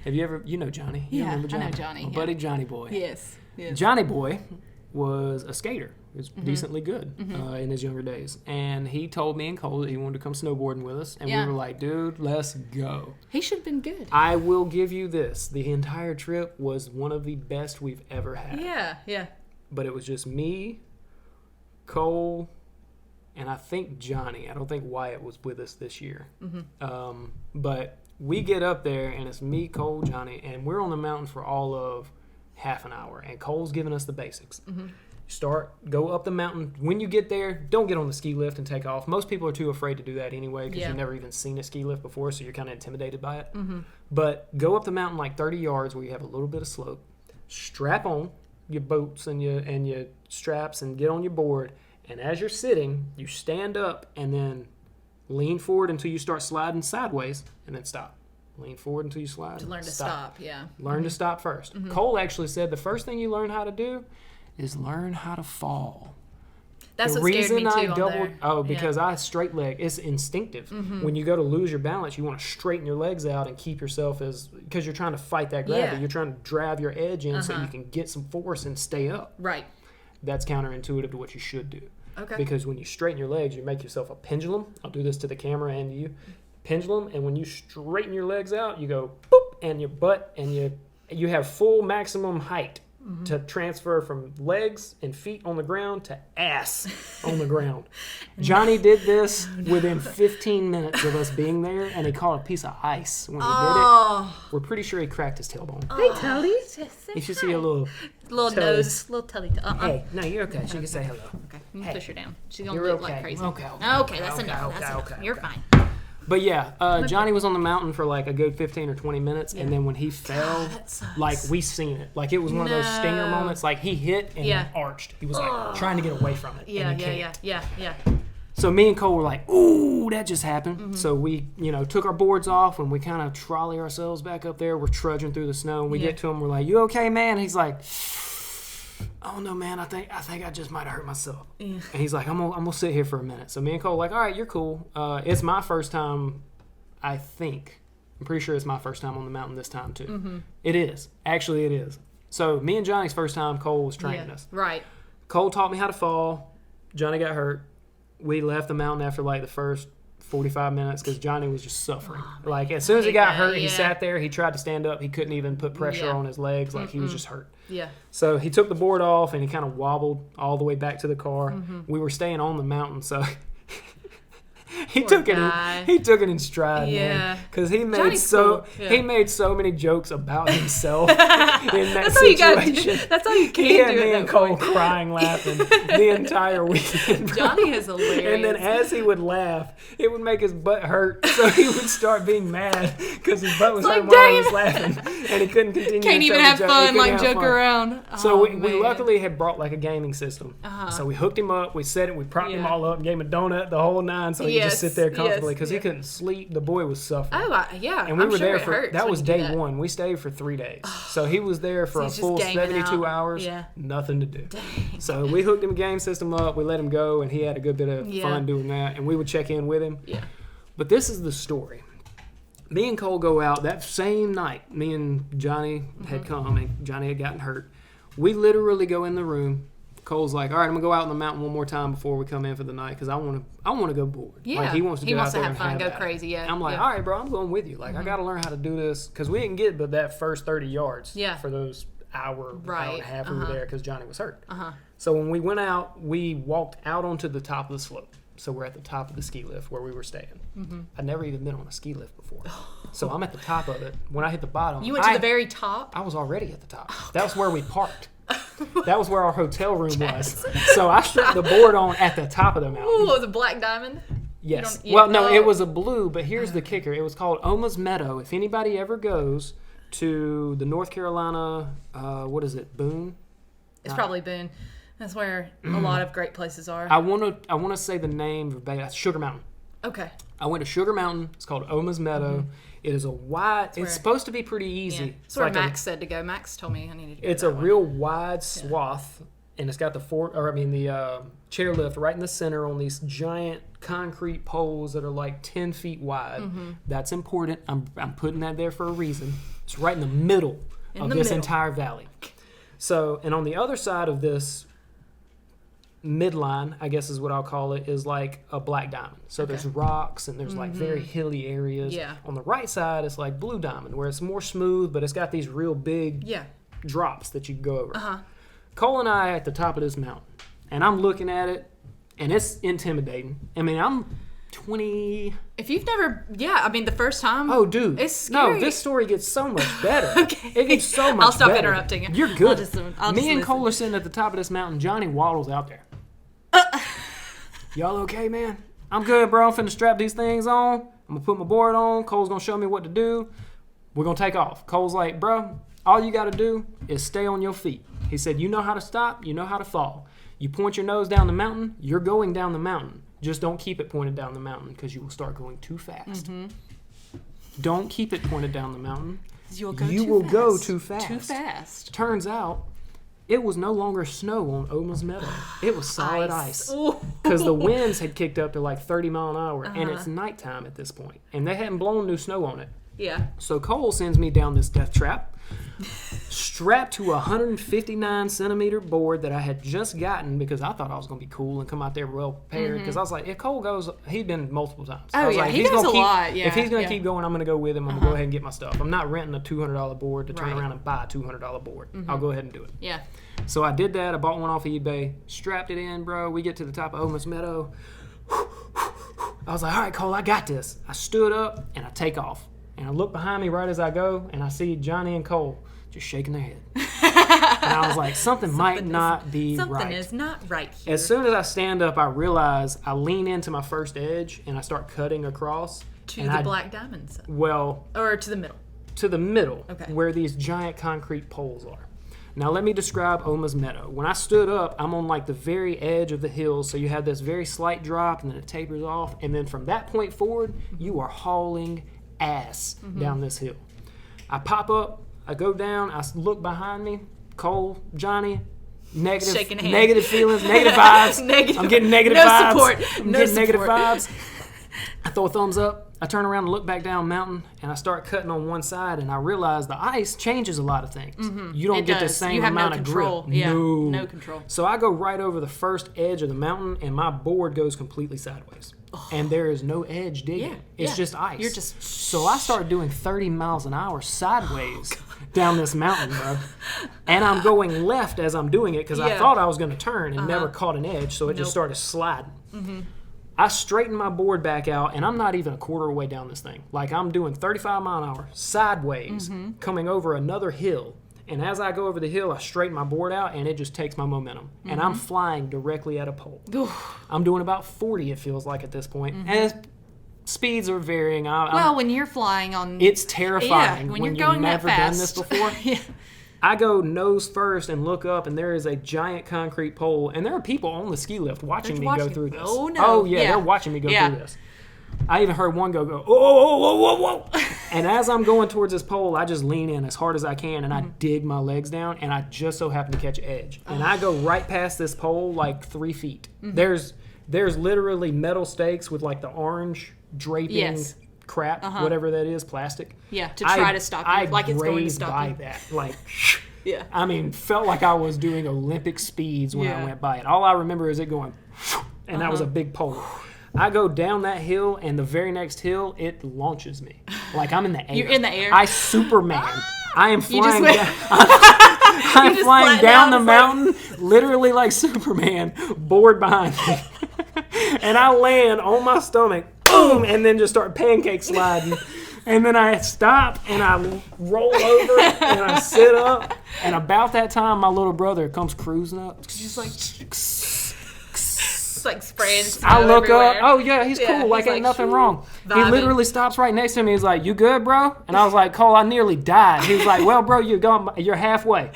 Have you ever? You know Johnny. You remember Johnny? I know Johnny. My buddy Johnny Boy. Yes. Johnny Boy was a skater. He was decently good in his younger days. And he told me and Cole that he wanted to come snowboarding with us. And we were like, dude, let's go. He should have been good. I will give you this. The entire trip was one of the best we've ever had. Yeah. But it was just me, Cole, and I think Johnny. I don't think Wyatt was with us this year. But we get up there, and it's me, Cole, Johnny, and we're on the mountain for all of half an hour. And Cole's giving us the basics. Go up the mountain. When you get there, don't get on the ski lift and take off. Most people are too afraid to do that anyway because you've never even seen a ski lift before, so you're kind of intimidated by it. But go up the mountain like 30 yards where you have a little bit of slope. Strap on your boots and your straps and get on your board. And as you're sitting, you stand up and then lean forward until you start sliding sideways and then stop. Lean forward until you slide. To learn to stop, yeah. Learn to stop first. Cole actually said the first thing you learn how to do is learn how to fall. That's what scared me too. Because I straight leg. It's instinctive. When you go to lose your balance, you want to straighten your legs out and keep yourself because you're trying to fight that gravity. You're trying to drive your edge in so you can get some force and stay up. Right. That's counterintuitive to what you should do. Okay. Because when you straighten your legs, you make yourself a pendulum. I'll do this to the camera and you. Pendulum, and when you straighten your legs out, you go boop, and your butt, and you have full maximum height to transfer from legs and feet on the ground to ass on the ground. Johnny did this within 15 minutes of us being there, and he caught a piece of ice when he did it. We're pretty sure he cracked his tailbone. Hey, Tully. You should see a little nose, little telly. Hey, no, you're okay. She can say hello. Okay, you can push her down. She's gonna You're look okay. like crazy. Okay, that's enough. That's enough. You're fine. But yeah, Johnny was on the mountain for like a good 15 or 20 minutes, and then when he fell, like we seen it. Like it was one of those stinger moments. Like he hit and he arched. He was like trying to get away from it. Yeah. So me and Cole were like, ooh, that just happened. So we, took our boards off and we kind of trolley ourselves back up there. We're trudging through the snow, and we get to him. We're like, you okay, man? And he's like, oh no, man, I think I just might have hurt myself. And he's like, I'm gonna sit here for a minute. So me and Cole are like, all right, you're cool. It's my first time, I think. I'm pretty sure it's my first time on the mountain this time too. It is. Actually, it is. So me and Johnny's first time, Cole was training us. Right. Cole taught me how to fall. Johnny got hurt. We left the mountain after like the first 45 minutes because Johnny was just suffering. Like as soon as he got hurt, he sat there. He tried to stand up. He couldn't even put pressure on his legs. Like he was just hurt. Yeah. So he took the board off and he kind of wobbled all the way back to the car. We were staying on the mountain, so he took it in stride, man. Because he made he made so many jokes about himself in that situation. That's all you can he had do. Me and Cole crying, laughing the entire weekend. Bro. Johnny is hilarious. And then as he would laugh, it would make his butt hurt, so he would start being mad because his butt was hurt while he was laughing, and he couldn't continue. Can't even have fun, like joke around. So we luckily had brought like a gaming system. So we hooked him up, we set it, we propped him all up, gave him a donut, the whole nine, so he just sit there comfortably because he couldn't sleep. The boy was suffering. And we were there for that was day one. We stayed for 3 days, so he was there for a full 72 hours. Nothing to do. Dang. So we hooked him a game system up. We let him go, and he had a good bit of fun doing that. And we would check in with him. Yeah. But this is the story. Me and Cole go out that same night. Me and Johnny had come, and Johnny had gotten hurt. We literally go in the room. Cole's like, all right, I'm gonna go out on the mountain one more time before we come in for the night because I want to go board. Yeah, like, he wants to have fun, go crazy. Yeah, I'm like, all right, bro, I'm going with you. Like, I got to learn how to do this because we didn't get but that first 30 yards. For those hour and a half we were there because Johnny was hurt. So when we went out, we walked out onto the top of the slope. So we're at the top of the ski lift where we were staying. I'd never even been on a ski lift before. So I'm at the top of it. When I hit the bottom, you went to the very top. I was already at the top. That was where we parked. That was where our hotel room was. So I strapped the board on at the top of the mountain. Ooh, it was a black diamond? Yes. Well, no, it was a blue, but here's the kicker. It was called Oma's Meadow. If anybody ever goes to the North Carolina, what is it, Boone? It's probably Boone. That's where a lot of great places are. I want to say the name verbatim. Sugar Mountain. Okay. I went to Sugar Mountain. It's called Oma's Meadow. It is a wide. It's supposed to be pretty easy. Yeah. It's where Max said to go. Max told me I needed to go. It's a real wide swath, and it's got the chairlift right in the center on these giant concrete poles that are like 10 feet wide. That's important. I'm putting that there for a reason. It's right in the middle of this entire valley. So, and on the other side of this midline, I guess is what I'll call it, is like a black diamond. So there's rocks and there's like very hilly areas. On the right side, it's like blue diamond, where it's more smooth, but it's got these real big drops that you can go over. Cole and I are at the top of this mountain, and I'm looking at it, and it's intimidating. I mean, I'm 20. If you've never, I mean, the first time. Oh, dude. It's scary. No, this story gets so much better. Okay. It gets so much I'll stop better. interrupting you. You're good. I'll Me just and listen. Cole are sitting at the top of this mountain. Johnny waddles out there. Y'all okay, man? I'm good, bro. I'm finna strap these things on. I'm gonna put my board on. Cole's gonna show me what to do. We're gonna take off. Cole's like, bro, all you gotta do is stay on your feet. He said, you know how to stop, you know how to fall. You point your nose down the mountain, you're going down the mountain. Just don't keep it pointed down the mountain because you will start going too fast. Mm-hmm. Don't keep it pointed down the mountain. You will go too fast. Too fast. Turns out, it was no longer snow on Oma's Meadow. It was solid ice. Because the winds had kicked up to like 30 mile an hour, and it's nighttime at this point. And they hadn't blown new snow on it. Yeah. So Cole sends me down this death trap, strapped to a 159 centimeter board that I had just gotten because I thought I was going to be cool and come out there well prepared. Because I was like, if Cole goes, he'd been multiple times. Oh, I was yeah, like, he does a lot. Yeah. If he's going to keep going, I'm going to go with him. I'm going to go ahead and get my stuff. I'm not renting a $200 board to turn around and buy a $200 board. I'll go ahead and do it. Yeah. So I did that. I bought one off of eBay, strapped it in, bro. We get to the top of Oma's Meadow. I was like, all right, Cole, I got this. I stood up and I take off. And I look behind me right as I go, and I see Johnny and Cole just shaking their head. And I was like, something might not be right. Something is not right here. As soon as I stand up, I realize I lean into my first edge, and I start cutting across. To the black diamond zone. Well. Or to the middle. To the middle, okay. Where these giant concrete poles are. Now, let me describe Oma's Meadow. When I stood up, I'm on like the very edge of the hill, so you have this very slight drop, and then it tapers off. And then from that point forward, you are hauling ass down this hill. I pop up, I go down, I look behind me, Cole, Johnny, negative feelings, negative vibes. I'm getting negative vibes. Support. I'm getting negative vibes. I throw a thumbs up, I turn around and look back down mountain, and I start cutting on one side, and I realize the ice changes a lot of things. You don't get the same amount of grip. Yeah, no control. So I go right over the first edge of the mountain, and my board goes completely sideways. And there is no edge digging. It's just ice. So I start doing 30 miles an hour sideways down this mountain, bro. And I'm going left as I'm doing it because I thought I was going to turn and never caught an edge, so it just started sliding. I straighten my board back out, and I'm not even a quarter way down this thing. Like, I'm doing 35 mile an hour sideways, coming over another hill. And as I go over the hill, I straighten my board out, and it just takes my momentum. And I'm flying directly at a pole. I'm doing about 40, it feels like, at this point. And speeds are varying. When you're flying on... It's terrifying when you've going never that done fast. this before. I go nose first and look up, and there is a giant concrete pole. And there are people on the ski lift watching me go through this. Oh, no. Oh, yeah, they're watching me go through this. I even heard one go, whoa, whoa, whoa, whoa, whoa. And as I'm going towards this pole, I just lean in as hard as I can, and I dig my legs down, and I just so happen to catch edge. And I go right past this pole like 3 feet. There's literally metal stakes with like the orange draping crap, whatever that is, plastic. Yeah, to try to stop you, like it's going to stop you. by that, like... Yeah. I mean, felt like I was doing Olympic speeds when I went by it. All I remember is it going, and that was a big pole. I go down that hill, and the very next hill, it launches me. Like I'm in the air. You're in the air? I Superman. I am flying down. I'm flying down the mountain, literally like Superman, board behind me. And I land on my stomach, boom, and then just start pancake sliding. And then I stop, and I roll over, and I sit up. And about that time, my little brother comes cruising up. She's like... Like spraying snow I look everywhere. up. Oh yeah, he's cool. Like ain't nothing wrong. Vibing. He literally stops right next to me. He's like, "You good, bro?" And I was like, "Cole, I nearly died." He was like, "Well, bro, you're halfway."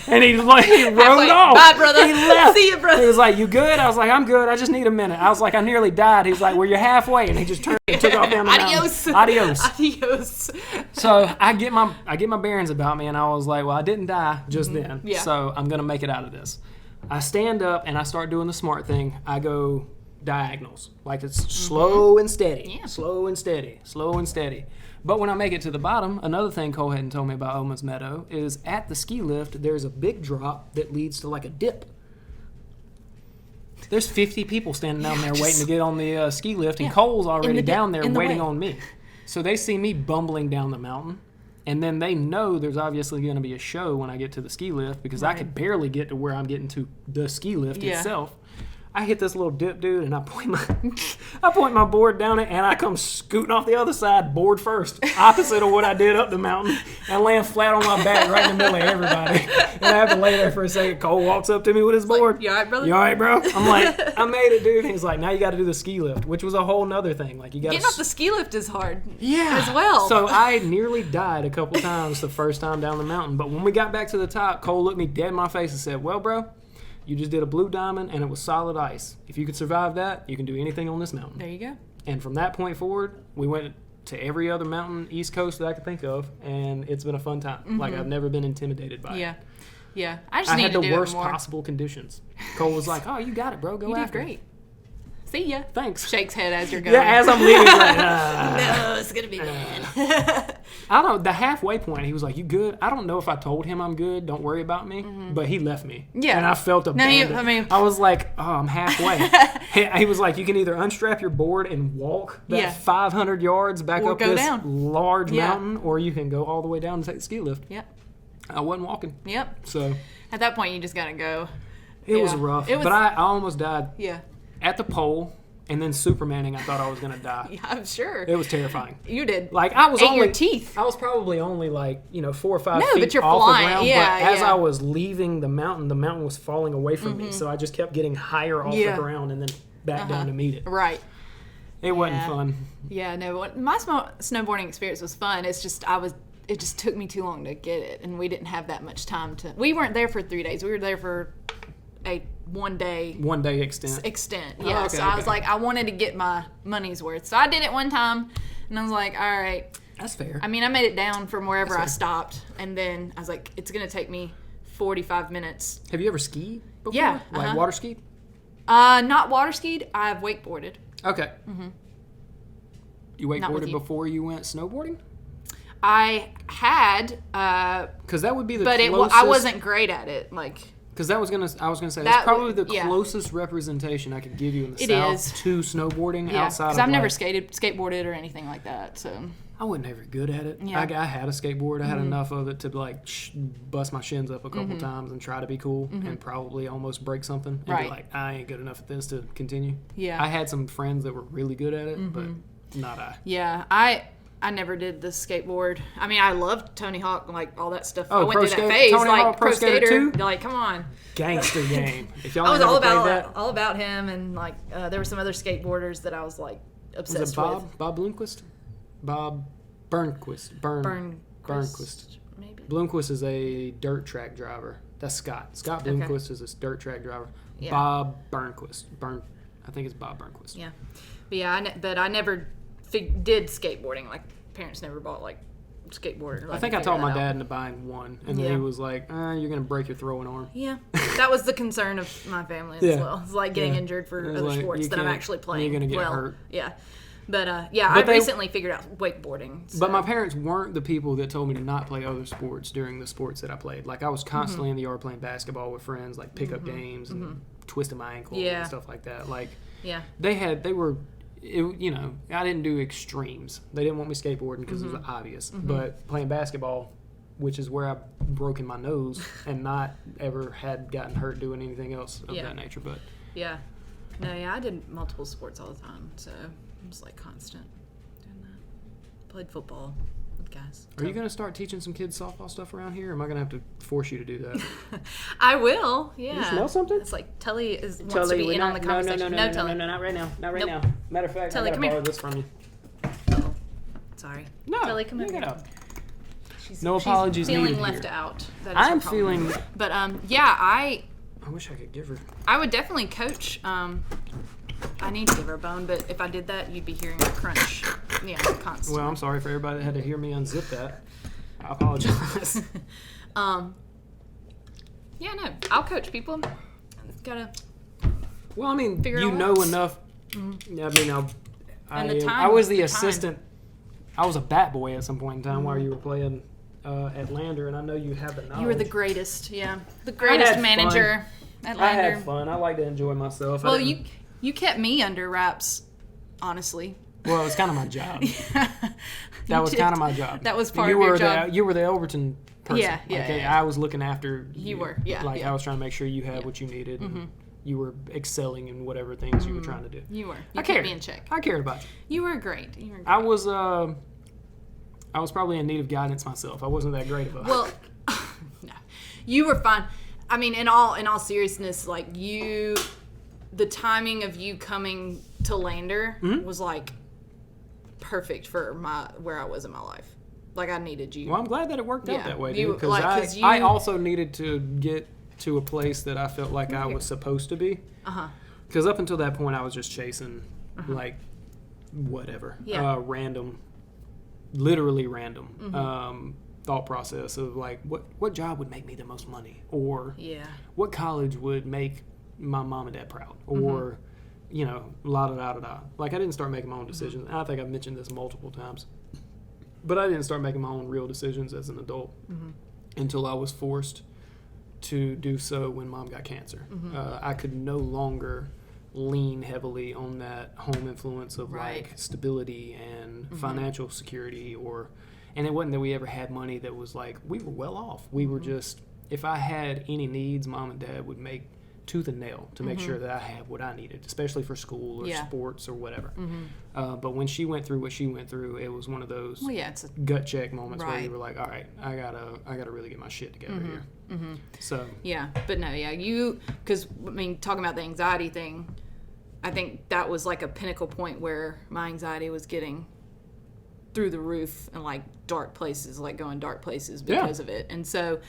And he rode off. Bye, brother. He left. See you, brother. He was like, "You good?" I was like, "I'm good. I just need a minute." I was like, "I nearly died." He was like, "Well, you're halfway," and he just turned and took off down the mountain. Adios. So I get my bearings about me, and I was like, "Well, I didn't die just then, so I'm gonna make it out of this." I stand up and I start doing the smart thing. I go diagonals. Like it's slow and steady. Yeah. Slow and steady. Slow and steady. But when I make it to the bottom, another thing Cole hadn't told me about Oma's Meadow is at the ski lift, there's a big drop that leads to like a dip. There's 50 people standing down there waiting to get on the ski lift, and Cole's already down there waiting on me. So they see me bumbling down the mountain. And then they know there's obviously going to be a show when I get to the ski lift because I could barely get to where I'm getting to the ski lift itself. I hit this little dip, dude, and I point my board down it, and I come scooting off the other side, board first, opposite of what I did up the mountain, and land flat on my back right in the middle of everybody. And I have to lay there for a second. Cole walks up to me with his board. Like, you all right, brother? You all right, bro? I'm like, I made it, dude. And he's like, now you got to do the ski lift, which was a whole nother thing. Like, you got getting off the ski lift is hard. Yeah. As well. So I nearly died a couple times the first time down the mountain. But when we got back to the top, Cole looked me dead in my face and said, well, bro, you just did a blue diamond and it was solid ice. If you could survive that, you can do anything on this mountain. There you go. And from that point forward, we went to every other mountain, East Coast that I could think of, and it's been a fun time. Mm-hmm. Like, I've never been intimidated by it. Yeah. I just need to do it more. I had the worst possible conditions. Cole was like, oh, you got it, bro. Go after it. You did great. See ya. Thanks. Shakes head as you're going. Yeah, as I'm leaving, he's like, no, it's going to be bad. I don't know. The halfway point, he was like, you good? I don't know if I told him I'm good. Don't worry about me. Mm-hmm. But he left me. Yeah. And I felt abandoned. I was like, oh, I'm halfway. He was like, you can either unstrap your board and walk that 500 yards back up this large mountain, or you can go all the way down and take the ski lift. Yep. I wasn't walking. Yep. So at that point, you just got to go. It was rough. But I almost died. Yeah. At the pole, and then Supermaning, I thought I was going to die. Yeah, I'm sure. It was terrifying. You did. Like, I was ate your teeth. I was probably only 4 or 5 feet but you're off flying. the ground. Yeah, but as I was leaving the mountain was falling away from me. So I just kept getting higher off the ground and then back down to meet it. Right. It wasn't fun. Yeah, no. My snowboarding experience was fun. It's just it just took me too long to get it, and we didn't have that much time to. We weren't there for 3 days. We were there for a one day extent. Yeah. So I was like, I wanted to get my money's worth. So I did it one time, and I was like, all right. That's fair. I mean, I made it down from wherever I stopped, and then I was like, it's going to take me 45 minutes. Have you ever skied before? Yeah. Like water skied? Not water skied. I've wakeboarded. Okay. Mm-hmm. You wakeboarded before you went snowboarding? I had. Because that would be the closest. I wasn't great at it. Because I was gonna say that's probably the closest representation I could give you in the South to snowboarding outside. Because I've never skateboarded or anything like that. So I wasn't ever good at it. Yeah. I had a skateboard. I had enough of it to bust my shins up a couple times and try to be cool and probably almost break something and be like, I ain't good enough at this to continue. Yeah. I had some friends that were really good at it, but not I. Yeah, I never did the skateboard. I mean, I loved Tony Hawk, like all that stuff. Oh, I went through that phase, Tony Hawk, Pro Skater. Too? Like, come on, gangster game. If y'all I was all about him, and there were some other skateboarders that I was like obsessed with. Bob Bloomquist? Bob Burnquist. Burnquist. Maybe. Bloomquist is a dirt track driver. That's Scott. Scott Bloomquist is a dirt track driver. Yeah. Bob Burnquist. I think it's Bob Burnquist. Yeah, but yeah, I never did skateboarding. Like, parents never bought skateboard. I think I taught my dad into buying one, and then he was like, you're gonna break your throwing arm. Yeah, that was the concern of my family as well. It's like getting injured for other sports that I'm actually playing. You're gonna get hurt. Yeah. But I recently figured out wakeboarding. So. But my parents weren't the people that told me to not play other sports during the sports that I played. Like, I was constantly in the yard playing basketball with friends, like pickup games and twisting my ankle and stuff like that. Like, they were. I didn't do extremes. They didn't want me skateboarding because it was obvious. But playing basketball, which is where I've broken my nose and not ever had gotten hurt doing anything else of that nature. But I did multiple sports all the time, so it was like constant doing that. Played football with guys. Are you going to start teaching some kids softball stuff around here, or am I going to have to force you to do that? I will, yeah. You smell something? It's like Tully wants to be in on the conversation. No, not right now. Not right now. Matter of fact, Tully, I got to borrow this from you. Oh, sorry. No, Tully, come here. No apologies needed. She's feeling left out. I'm feeling. But I wish I could give her. I would definitely coach. I need to give her a bone, but if I did that, you'd be hearing a crunch. Yeah, constantly. Well, I'm sorry for everybody that had to hear me unzip that. I apologize. I'll coach people. Gotta. Well, I mean, you know enough. Mm-hmm. I mean, I was the assistant. I was a bat boy at some point in time while you were playing at Lander, and I know you have the knowledge. You were the greatest, the greatest manager at Lander. I had fun. I like to enjoy myself. Well, you kept me under wraps, honestly. Well, it was kind of my job. That was kind of my job. That was part of your job. You were the Overton person. Yeah. I was looking after you. Were, I was trying to make sure you had what you needed. Mm-hmm. you were excelling in whatever things you were trying to do. You were. I cared. Me in check. I cared about you. You were great. I was probably in need of guidance myself. I wasn't that great of a. Well, no, you were fine. I mean, in all seriousness, like the timing of you coming to Lander was like perfect for where I was in my life. Like, I needed you. Well, I'm glad that it worked out that way, dude. Because I also needed to get to a place that I felt like I was supposed to be. Because up until that point, I was just chasing, like, whatever. Random, literally random thought process of, like, what job would make me the most money? Or what college would make my mom and dad proud? Or, you know, la-da-da-da-da. Like, I didn't start making my own decisions. I think I've mentioned this multiple times. But I didn't start making my own real decisions as an adult until I was forced to do so when Mom got cancer. I could no longer lean heavily on that home influence of like stability and financial security, and it wasn't that we ever had money that was like, we were well off. We were just, if I had any needs, Mom and Dad would make tooth and nail to make sure that I had what I needed, especially for school or sports or whatever. But when she went through what she went through, it was one of those it's a gut check moments where you were like, all right, I gotta really get my shit together here. So but no, because I mean, talking about the anxiety thing, I think that was like a pinnacle point where my anxiety was getting through the roof and like dark places because of it. And so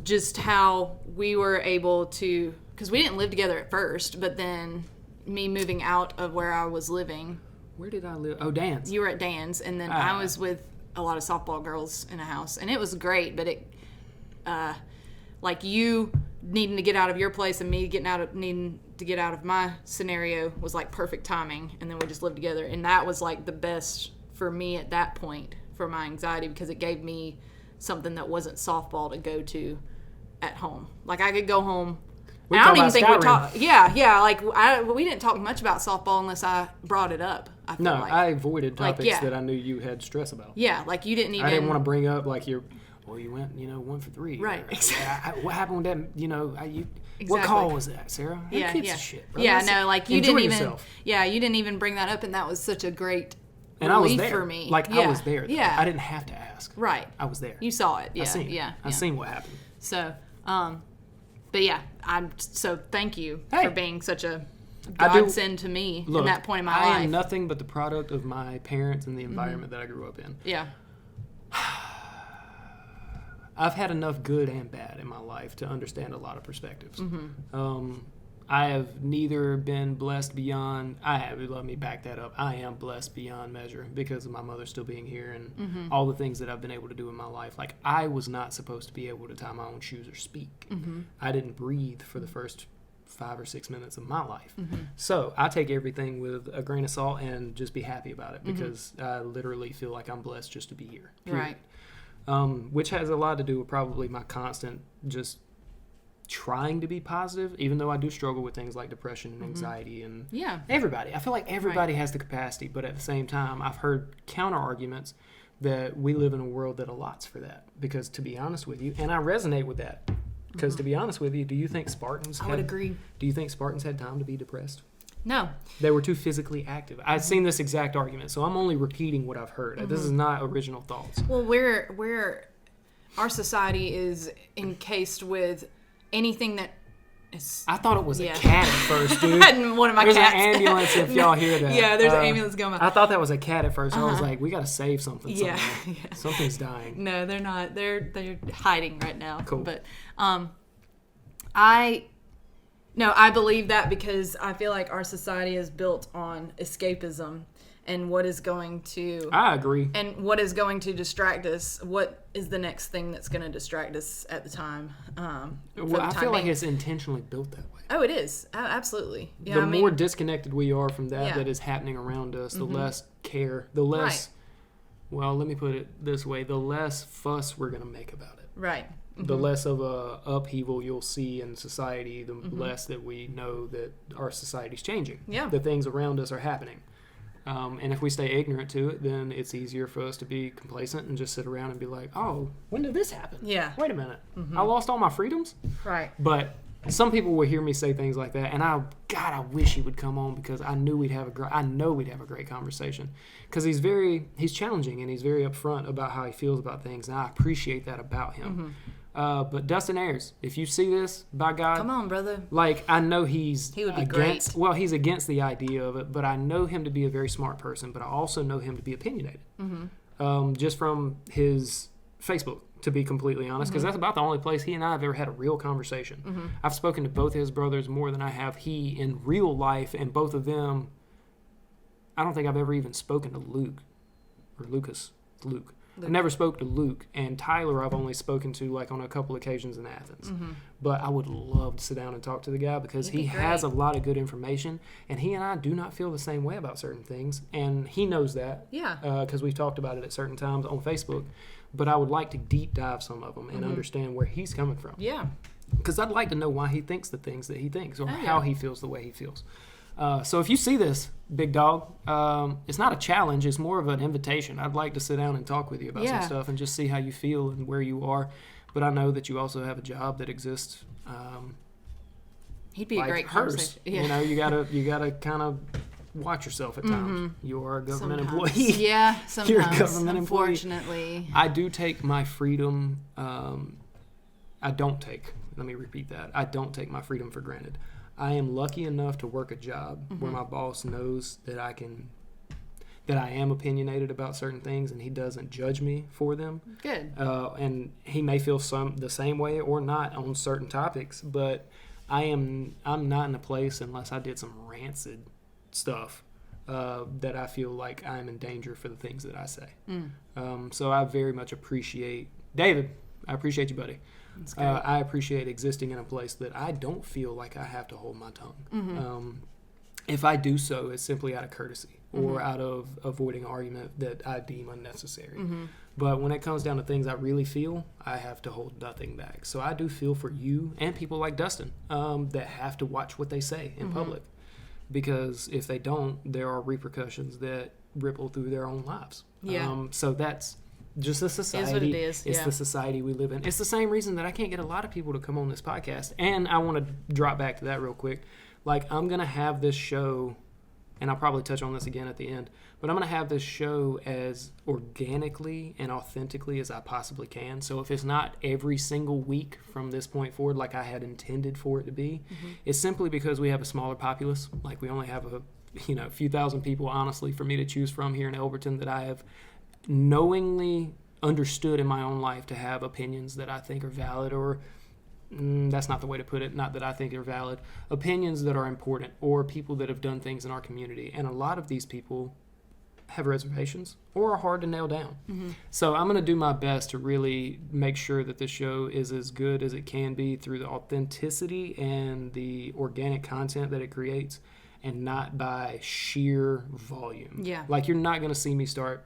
just how we were able to, because we didn't live together at first, but then me moving out of where I was living. Where did I live? Oh, Dan's. You were at Dan's, and then I was with a lot of softball girls in a house, and it was great, but it, like you needing to get out of your place and me needing to get out of my scenario was like perfect timing, and then we just lived together, and that was like the best for me at that point for my anxiety, because it gave me something that wasn't softball to go to at home. Like, I could go home. I don't even think we talked. We didn't talk much about softball unless I brought it up. I avoided topics that I knew you had stress about. Yeah, like you didn't even. I didn't want to bring up like you went 1 for 3. Right. Exactly. What happened with that? Exactly. What call was that, Sarah? Who gives a shit, bro? Yeah, no, like you didn't even. Yourself. Yeah, you didn't even bring that up, and that was such a great. And I was there. For me. Like, I was there. Though. I didn't have to ask. Right. I was there. You saw it. Yeah. I seen what happened. So, but yeah, so thank you for being such a godsend to me in that point in my life. I am nothing but the product of my parents and the environment that I grew up in. Yeah. I've had enough good and bad in my life to understand a lot of perspectives. I have neither been blessed beyond. Let me back that up. I am blessed beyond measure because of my mother still being here and all the things that I've been able to do in my life. Like, I was not supposed to be able to tie my own shoes or speak. I didn't breathe for the first 5 or 6 minutes of my life. So I take everything with a grain of salt and just be happy about it, because I literally feel like I'm blessed just to be here. Period. Right. Which has a lot to do with probably my constant just trying to be positive, even though I do struggle with things like depression and anxiety and everybody. I feel like everybody has the capacity, but at the same time, I've heard counter arguments that we live in a world that allots for that. Because to be honest with you, and I resonate with that, because to be honest with you, do you think Spartans would agree. Do you think Spartans had time to be depressed? No. They were too physically active. I've seen this exact argument, so I'm only repeating what I've heard. This is not original thoughts. Well, our society is encased with anything that is... I thought it was a cat at first, dude. One of my there's cats. There's an ambulance if y'all hear that. Yeah, there's an ambulance going by. I thought that was a cat at first. I was like, we got to save something somewhere. Something's dying. No, they're not. They're hiding right now. Cool. But I believe that because I feel like our society is built on escapism and what is going to... I agree. And what is going to distract us. What is the next thing that's going to distract us at the time? I feel like it's intentionally built that way. Oh, it is. Absolutely. Yeah, the more disconnected we are from that is happening around us, the less care, the less... Right. Well, let me put it this way. The less fuss we're going to make about it. Right. The less of a upheaval you'll see in society, the less that we know that our society's changing. Yeah. The things around us are happening. And if we stay ignorant to it, then it's easier for us to be complacent and just sit around and be like, oh, when did this happen? Yeah. Wait a minute. I lost all my freedoms? Right. But some people will hear me say things like that, and I wish he would come on because I know we'd have a great conversation because he's challenging and he's very upfront about how he feels about things, and I appreciate that about him. But Dustin Ayers, if you see this, by God, come on, brother. Like, I know he would be against. Great. Well, he's against the idea of it, but I know him to be a very smart person. But I also know him to be opinionated, just from his Facebook. To be completely honest, because that's about the only place he and I have ever had a real conversation. I've spoken to both his brothers more than I have he in real life, and both of them, I don't think I've ever even spoken to Luke. I never spoke to Luke, and Tyler I've only spoken to like on a couple occasions in Athens. But I would love to sit down and talk to the guy because he has a lot of good information, and he and I do not feel the same way about certain things, and he knows that. Yeah. Because we've talked about it at certain times on Facebook. But I would like to deep dive some of them and understand where he's coming from. Yeah. Because I'd like to know why he thinks the things that he thinks or how he feels the way he feels. So if you see this, big dog, it's not a challenge. It's more of an invitation. I'd like to sit down and talk with you about some stuff and just see how you feel and where you are. But I know that you also have a job that exists. He'd be like a great hers. person. Yeah. You know, you gotta kind of watch yourself at times. You are a government employee. Yeah, sometimes. You're a government unfortunately. employee. I do take my freedom. Let me repeat that. I don't take my freedom for granted. I am lucky enough to work a job where my boss knows that I am opinionated about certain things, and he doesn't judge me for them. Good. And he may feel the same way or not on certain topics, but I'm not in a place unless I did some rancid stuff that I feel like I'm in danger for the things that I say. So I very much appreciate David. I appreciate you, buddy. I appreciate existing in a place that I don't feel like I have to hold my tongue. If I do so, it's simply out of courtesy or out of avoiding argument that I deem unnecessary. But when it comes down to things I really feel, I have to hold nothing back. So I do feel for you and people like Dustin that have to watch what they say in public. Because if they don't, there are repercussions that ripple through their own lives. Yeah. So that's just the society. It is what it is. It's the society we live in. It's the same reason that I can't get a lot of people to come on this podcast. And I want to drop back to that real quick. Like, I'm going to have this show, and I'll probably touch on this again at the end, but I'm going to have this show as organically and authentically as I possibly can. So if it's not every single week from this point forward like I had intended for it to be, it's simply because we have a smaller populace. Like, we only have a few thousand people, honestly, for me to choose from here in Elberton that I have knowingly understood in my own life to have opinions that I think are valid, or that's not the way to put it, not that I think they're valid, opinions that are important, or people that have done things in our community. And a lot of these people have reservations or are hard to nail down. So I'm going to do my best to really make sure that this show is as good as it can be through the authenticity and the organic content that it creates, and not by sheer volume. Yeah. Like, you're not going to see me start,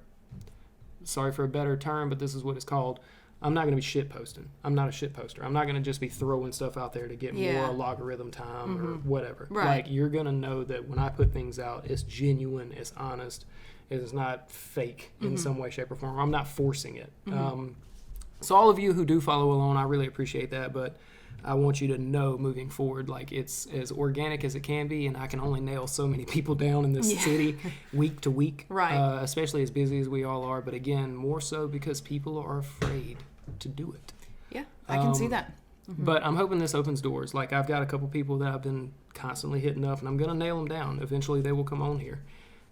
sorry for a better term, but this is what it's called, I'm not going to be shit posting. I'm not a shit poster. I'm not going to just be throwing stuff out there to get more logarithm time or whatever. Right. Like, you're going to know that when I put things out, it's genuine, it's honest, it's not fake in some way, shape, or form. I'm not forcing it. So all of you who do follow along, I really appreciate that, but I want you to know moving forward, like, it's as organic as it can be, and I can only nail so many people down in this city week to week, right? Especially as busy as we all are, but again, more so because people are afraid to do it. Yeah, I can see that. But I'm hoping this opens doors. Like, I've got a couple people that I've been constantly hitting up, and I'm going to nail them down. Eventually, they will come on here,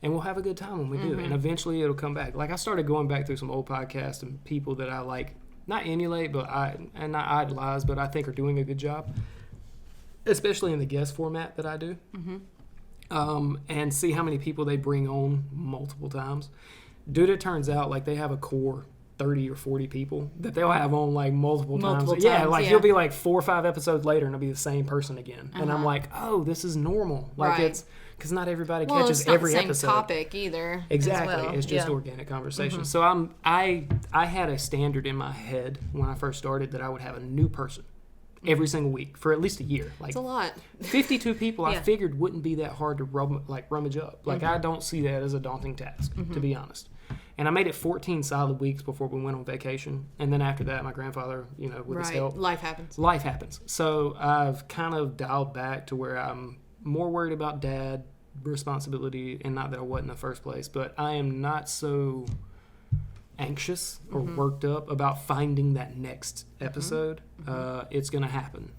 and we'll have a good time when we do, and eventually it'll come back. Like, I started going back through some old podcasts and people that I like, not emulate, but not idolize, but I think are doing a good job, especially in the guest format that I do, and see how many people they bring on multiple times. Dude, it turns out, like, they have a core 30 or 40 people that they'll have on, like, multiple times. Yeah, like, you'll be, like, 4 or 5 episodes later, and it'll be the same person again. And I'm like, oh, this is normal. Like, it's... Because not everybody catches it's not every the same episode. Topic either. Exactly, well. it's just organic conversation. So I had a standard in my head when I first started that I would have a new person every single week for at least a year. Like, it's a lot. 52 people, I figured wouldn't be that hard to rummage up. Like, I don't see that as a daunting task, to be honest. And I made it 14 solid weeks before we went on vacation. And then after that, my grandfather, with his help. Life happens. Life happens. So I've kind of dialed back to where I'm more worried about dad responsibility, and not that I wasn't in the first place, but I am not so anxious or worked up about finding that next episode. It's going to happen.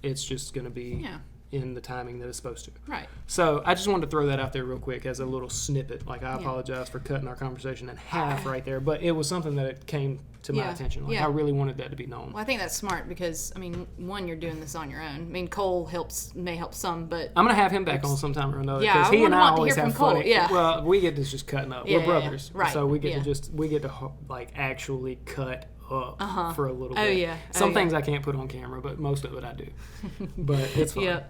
It's just going to be in the timing that it's supposed to. Right. So I just wanted to throw that out there real quick as a little snippet. Like, I apologize for cutting our conversation in half right there, but it was something that it came to my attention. Like, I really wanted that to be known. Well, I think that's smart because, I mean, one, you're doing this on your own. I mean, Cole may help some, but... I'm going to have him back on sometime or another. Yeah, he and I always have fun. Cole. Yeah. Well, we get to just cutting up. We're brothers. Right. So we get to like actually cut up for a little bit. Oh, yeah. Some things I can't put on camera, but most of it I do. But it's fun. Yeah.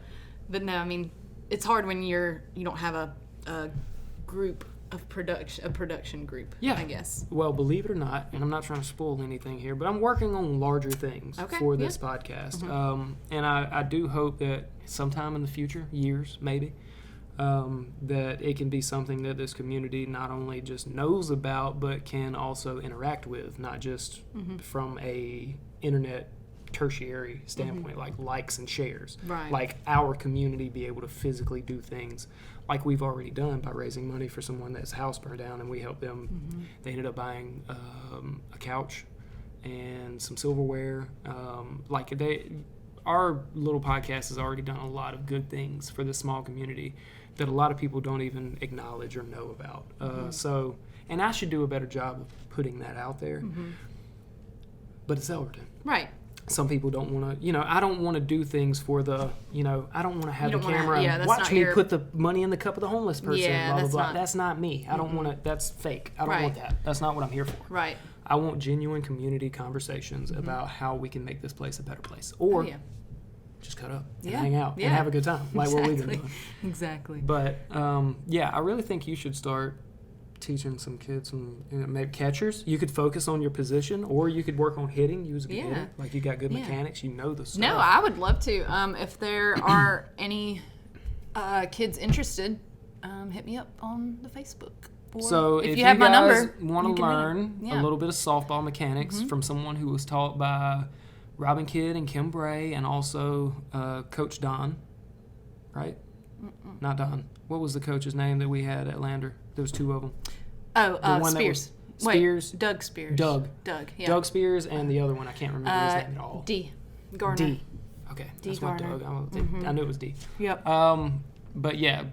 But no, I mean, it's hard when you don't have a group of production group, I guess. Well, believe it or not, and I'm not trying to spoil anything here, but I'm working on larger things for this podcast. And I do hope that sometime in the future, years maybe, that it can be something that this community not only just knows about, but can also interact with, not just from a internet tertiary standpoint, like likes and shares. Right. Like our community be able to physically do things like we've already done by raising money for someone that's house burned down, and we helped them. They ended up buying a couch and some silverware. Our little podcast has already done a lot of good things for this small community that a lot of people don't even acknowledge or know about. So, and I should do a better job of putting that out there. But it's Elberton. Right. Some people don't want to, I don't want to do things for the, I don't want to have the camera and watch me put the money in the cup of the homeless person, blah, blah, blah. That's not me. I don't want to, that's fake. I don't want that. That's not what I'm here for. Right. I want genuine community conversations about how we can make this place a better place. Or just cut up and hang out and have a good time, like what we've been doing. Exactly. But, I really think you should start teaching some kids some maybe catchers. You could focus on your position, or you could work on hitting. You was a good hitter. Like, you got good mechanics. You know the stuff. No, I would love to. If there are any kids interested, hit me up on the Facebook. Or so if you have my number, want to learn a little bit of softball mechanics from someone who was taught by Robin Kidd and Kim Bray, and also Coach Don, right? Not Don. What was the coach's name that we had at Lander? There was two of them. Spears. Spears. Doug Spears. Doug, yeah. Doug Spears, and the other one, I can't remember his name at all. D. Garner. D. Okay, that's Garner. what Doug. I knew it was D. Yep. But yeah,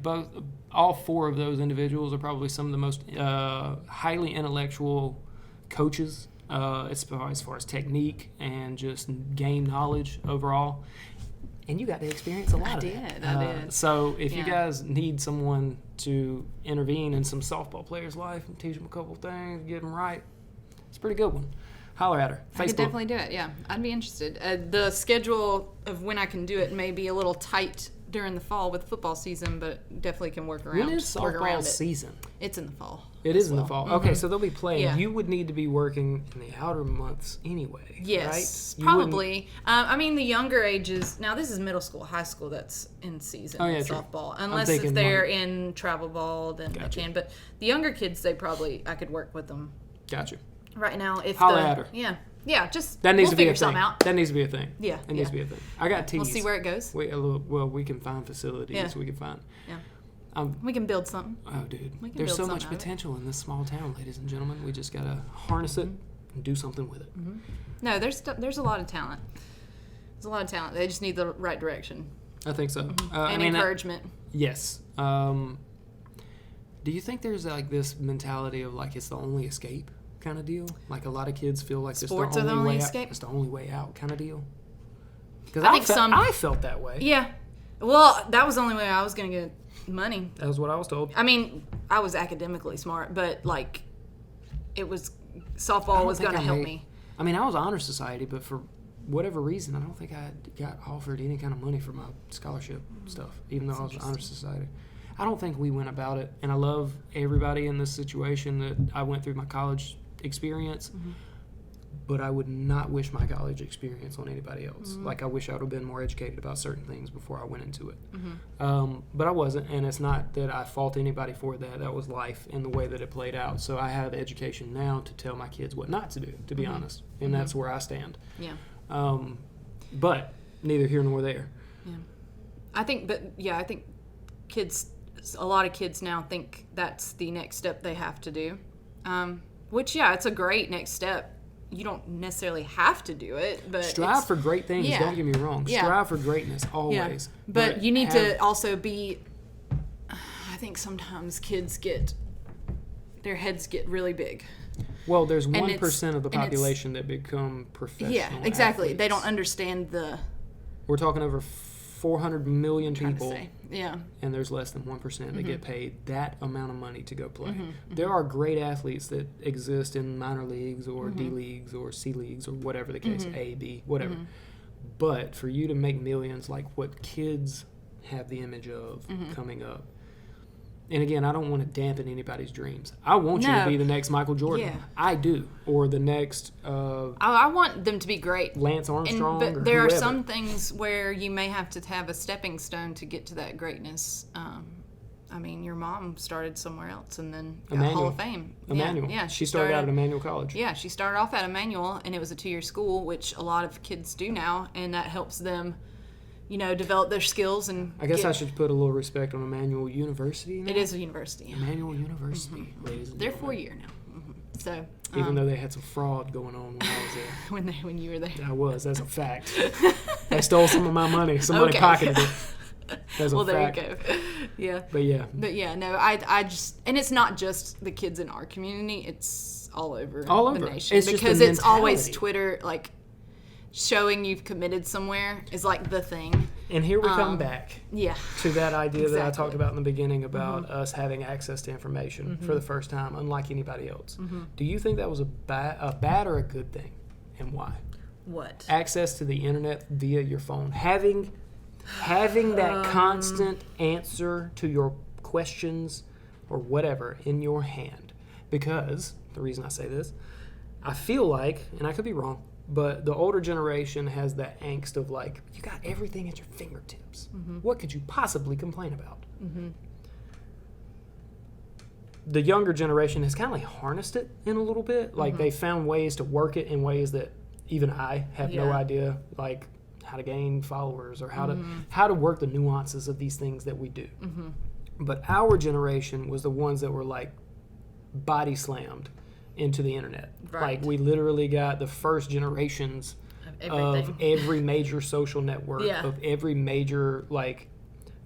all four of those individuals are probably some of the most highly intellectual coaches as far as technique and just game knowledge overall. And you got to experience a lot of that. I did. So if you guys need someone to intervene in some softball player's life and teach them a couple things, get them right, it's a pretty good one. Holler at her. Facebook. I could definitely do it, yeah. I'd be interested. The schedule of when I can do it may be a little tight during the fall with football season, but definitely can work around. When is softball season? It's in the fall. It is in the fall. Okay, so they'll be playing. Yeah. You would need to be working in the outer months anyway. Yes, right? probably. I mean, the younger ages. Now, this is middle school, high school. That's in season softball, unless if they're in travel ball, then they can. But the younger kids, I could work with them. Gotcha. Right now, if holler at her. Yeah, just that needs to be a thing. Something out. That needs to be a thing. Yeah, it needs to be a thing. I got tees. We'll see where it goes. We can find facilities. Yeah. We can find. Yeah. We can build something. Oh, dude. There's so much potential in this small town, ladies and gentlemen. We just got to harness it and do something with it. No, there's a lot of talent. There's a lot of talent. They just need the right direction. I think so. And encouragement. Yes. Do you think there's like this mentality of like it's the only escape kind of deal? Like a lot of kids feel like sports it's the only way escape? Out. It's the only way out kind of deal. Because I felt that way. Yeah. Well, that was the only way I was going to get money. That was what I was told. I mean, I was academically smart, but like, it was softball was going to help me. I mean, I was honor society, but for whatever reason, I don't think I got offered any kind of money for my scholarship stuff, even though I was honor society. I don't think we went about it, and I love everybody in this situation that I went through my college experience. but I would not wish my college experience on anybody else. Like, I wish I would have been more educated about certain things before I went into it. But I wasn't, and it's not that I fault anybody for that. That was life and the way that it played out. So I have education now to tell my kids what not to do, to be honest. And that's where I stand. Yeah. But neither here nor there. Yeah. I think a lot of kids now think that's the next step they have to do. Which, it's a great next step. You don't necessarily have to do it, but strive for great things. Don't get me wrong. Strive for greatness always. But you need to also be. I think sometimes kids their heads get really big. Well, there's 1% of the population that become professional. Yeah, exactly. Athletes. They don't understand the. We're talking over 400 million people. Yeah. And there's less than 1% that get paid that amount of money to go play. There are great athletes that exist in minor leagues or D leagues or C leagues or whatever the case, A, B, whatever. But for you to make millions like what kids have the image of coming up, and again, I don't want to dampen anybody's dreams. I want you to be the next Michael Jordan. Yeah. I do. Or the next... I want them to be great. Lance Armstrong but there are some things where you may have to have a stepping stone to get to that greatness. I mean, your mom started somewhere else and then got Hall of Fame. Emmanuel. Yeah, she started out at Emmanuel College. Yeah, she started off at Emmanuel, and it was a 2-year school, which a lot of kids do now, and that helps them... develop their skills and. I guess I should put a little respect on Emmanuel University now. It is a university. Emmanuel University, ladies and They're gentlemen. 4-year now. So. Even though they had some fraud going on when I was there. when you were there. I was. That's a fact. They stole some of my money. Somebody pocketed it. That's a fact. There you go. Yeah. But yeah, no, I just, and it's not just the kids in our community. It's all over the nation. It's because it's always Twitter, like. Showing you've committed somewhere is like the thing. And here we come back to that idea that I talked about in the beginning about us having access to information for the first time, unlike anybody else. Do you think that was a bad or a good thing, and why? What? Access to the internet via your phone. Having that constant answer to your questions or whatever in your hand. Because, the reason I say this, I feel like, and I could be wrong, but the older generation has that angst of like, you got everything at your fingertips. What could you possibly complain about? The younger generation has kind of like harnessed it in a little bit. Like they found ways to work it in ways that even I have no idea, like how to gain followers or how to work the nuances of these things that we do. But our generation was the ones that were like body slammed into the internet. Like we literally got the first generations of every major social network, of every major like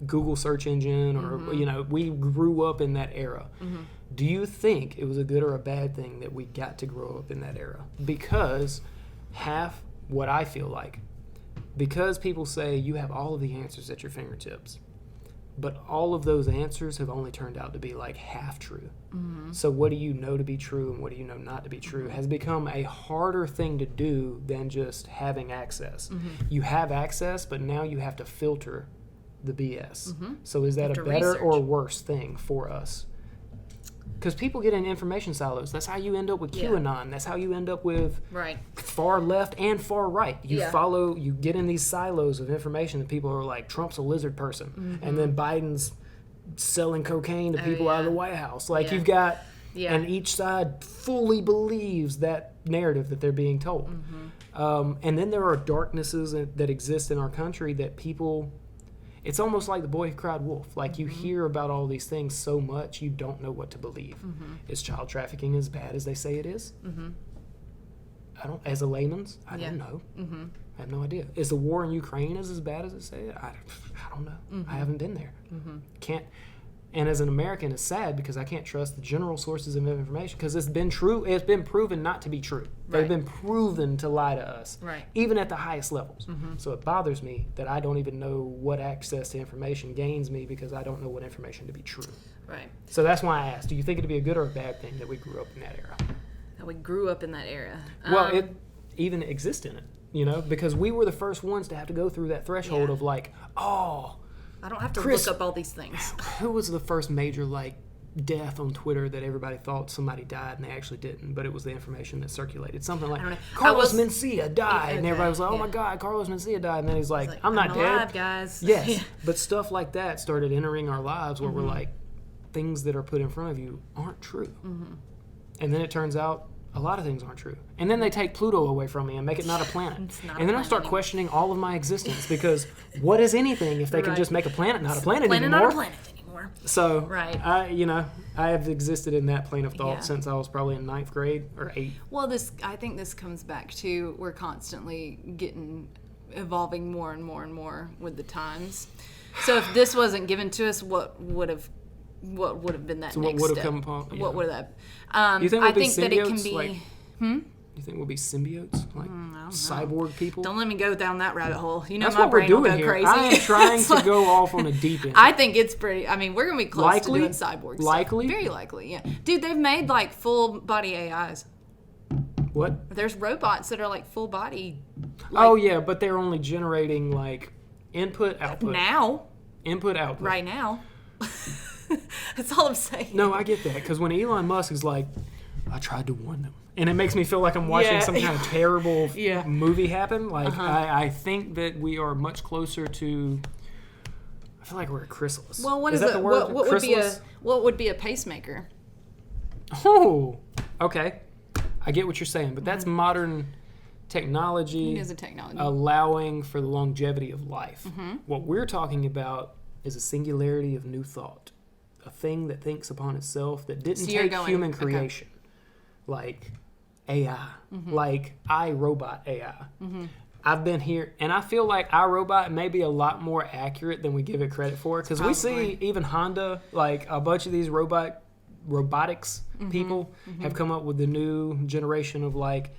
Google search engine, or we grew up in that era. Do you think it was a good or a bad thing that we got to grow up in that era? Because what I feel like, because people say you have all of the answers at your fingertips, but all of those answers have only turned out to be like half true. So what do you know to be true and what do you know not to be true has become a harder thing to do than just having access. You have access, but now you have to filter the BS. So is that a better or worse thing for us? Because people get in information silos. That's how you end up with QAnon. That's how you end up with far left and far right. You get in these silos of information that people are like, Trump's a lizard person. And then Biden's selling cocaine to people out of the White House. Like you've got, and each side fully believes that narrative that they're being told. And then there are darknesses that exist in our country that people... It's almost like the boy who cried wolf. Like you hear about all these things so much, you don't know what to believe. Is child trafficking as bad as they say it is? As a layman's, I don't know. I have no idea. Is the war in Ukraine as bad as it say it? I don't know. I haven't been there. Can't. And as an American, it's sad because I can't trust the general sources of information because it's been true. It's been proven not to be true. They've been proven to lie to us, even at the highest levels. So it bothers me that I don't even know what access to information gains me because I don't know what information to be true. So that's why I asked, do you think it'd be a good or a bad thing that we grew up in that era? That we grew up in that era. Well, it even exists in it, because we were the first ones to have to go through that threshold of like, I don't have to look up all these things. Who was the first major, like, death on Twitter that everybody thought somebody died and they actually didn't, but it was the information that circulated. Something like Carlos Mencia died, and everybody was like, "Oh my God, Carlos Mencia died," and then he's like, "I'm not alive, dead, guys." Yes, but stuff like that started entering our lives where we're like, things that are put in front of you aren't true, and then it turns out a lot of things aren't true, and then they take Pluto away from me and make it not a planet, and then I start questioning all of my existence because what is anything if they can just make a planet not a planet anymore? Not a planet anymore. So, I have existed in that plane of thought since I was probably in 9th grade or 8th. Well, I think this comes back to we're constantly evolving more and more and more with the times. So if this wasn't given to us, what would have been that next step? What would have come upon? Yeah. What would that? You think I think that it can be. You think we'll be symbiotes, like cyborg people? Don't let me go down that rabbit hole. You know, that's my what brain we're doing will go here. crazy. I am trying to go off on a deep end. I think it's pretty. I mean, we're gonna be close to doing cyborg stuff. Likely, very likely. Yeah, dude, they've made like full body AIs. What? There's robots that are like full body. Oh yeah, but they're only generating like input output now. Input output right now. That's all I'm saying. No, I get that because when Elon Musk is like, I tried to warn them. And it makes me feel like I'm watching some kind of terrible movie happen. Like, I think that we are much closer to... I feel like we're a chrysalis. Well, what is that the word? What would be a pacemaker? Oh, okay. I get what you're saying, but that's modern technology. It is a technology. Allowing for the longevity of life. What we're talking about is a singularity of new thought. A thing that thinks upon itself that didn't take human creation. Like AI, like iRobot AI. I've been here, and I feel like iRobot may be a lot more accurate than we give it credit for, because we see even Honda, like a bunch of these robotics people have come up with the new generation of like,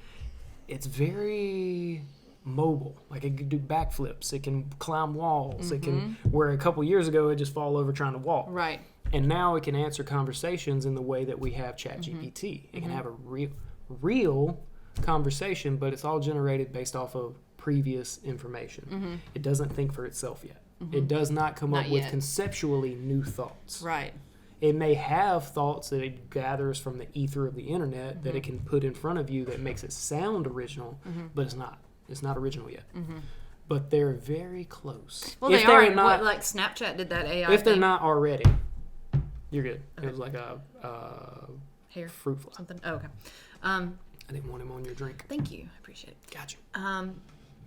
it's very mobile. Like it can do backflips, it can climb walls, it can, where a couple years ago it just fall over trying to walk. Right. And now it can answer conversations in the way that we have ChatGPT. It can have a real conversation, but it's all generated based off of previous information. It doesn't think for itself yet. It does not come up with conceptually new thoughts. Right. It may have thoughts that it gathers from the ether of the internet that it can put in front of you that makes it sound original, but it's not. It's not original yet. But they're very close. Well, they are. Not, like Snapchat did that AI If they're not already... You're good. Okay. It was like a hair fruit fly. Something. Oh, okay. I didn't want him on your drink. Thank you. I appreciate it. Gotcha.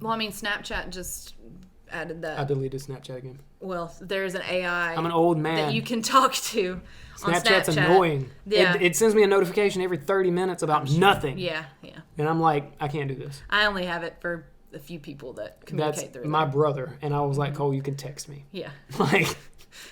Well, I mean, Snapchat just added that. I deleted Snapchat again. Well, there's an AI. I'm an old man. That you can talk to on Snapchat's Snapchat. Annoying. Yeah. It sends me a notification every 30 minutes about nothing. Yeah. And I'm like, I can't do this. I only have it for a few people that communicate through it. My brother. And I was like, Cole, you can text me. Yeah. Like...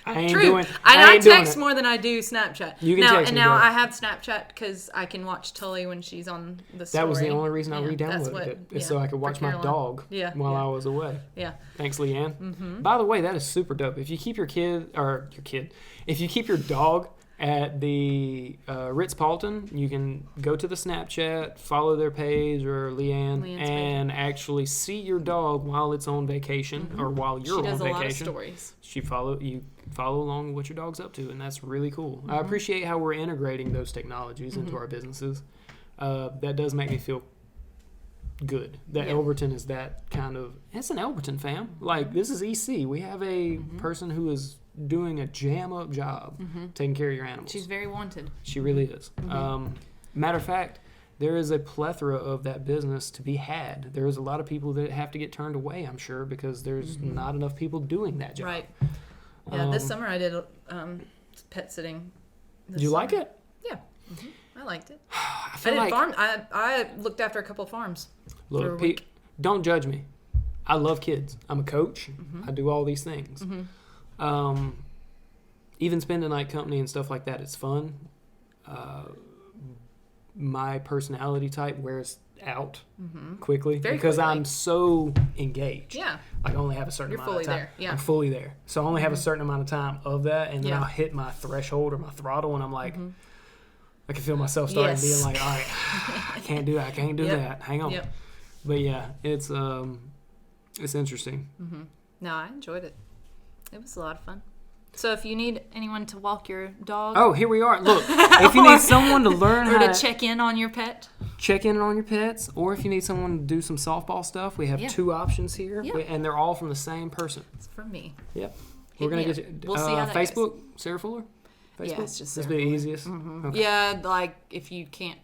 I ain't True. doing. I text more than I do Snapchat. You can text me. Now I have Snapchat because I can watch Tully when she's on the story. That was the only reason I re-downloaded it. Is so I could watch my dog while I was away. Yeah. Thanks, Leanne. By the way, that is super dope. If you keep if you keep your dog at the Ritz-Carlton, you can go to the Snapchat, follow their page or Leanne's and actually see your dog while it's on vacation or while you're on vacation. She does a lot of stories. You follow along with what your dog's up to, and that's really cool. I appreciate how we're integrating those technologies into our businesses. That does make me feel good that Elberton is that kind of... It's an Elberton fam. Like, this is EC. We have a person who is doing a jam-up job taking care of your animals. She's very wanted. She really is. Matter of fact, there is a plethora of that business to be had. There's a lot of people that have to get turned away, I'm sure, because there's not enough people doing that job. Right. Yeah, this summer I did pet sitting. Did you like it? Yeah. I liked it. I looked after a couple of farms. Look, Pete, don't judge me. I love kids. I'm a coach. I do all these things. Even spending night company and stuff like that, it's fun. My personality type wears out quickly because I'm so engaged. Yeah. Like I only have a certain amount of time. You're fully there. Yeah. I'm fully there. So I only have a certain amount of time of that, and then I'll hit my threshold or my throttle, and I'm like, I can feel myself starting being like, all right, I can't do that. I can't do that. Hang on. But yeah, it's interesting. No, I enjoyed it. It was a lot of fun. So if you need anyone to walk your dog. Oh, here we are. Look, if you need someone to learn how to check in on your pet. Check in on your pets. Or if you need someone to do some softball stuff, we have 2 options here. Yeah. And they're all from the same person. It's from me. Yep. We're going to get you. We'll see how that Facebook, goes. Sarah Fuller? Facebook? Yeah, it's just Sarah That's the Fuller. easiest. Mm-hmm. Okay. Yeah, like if you can't.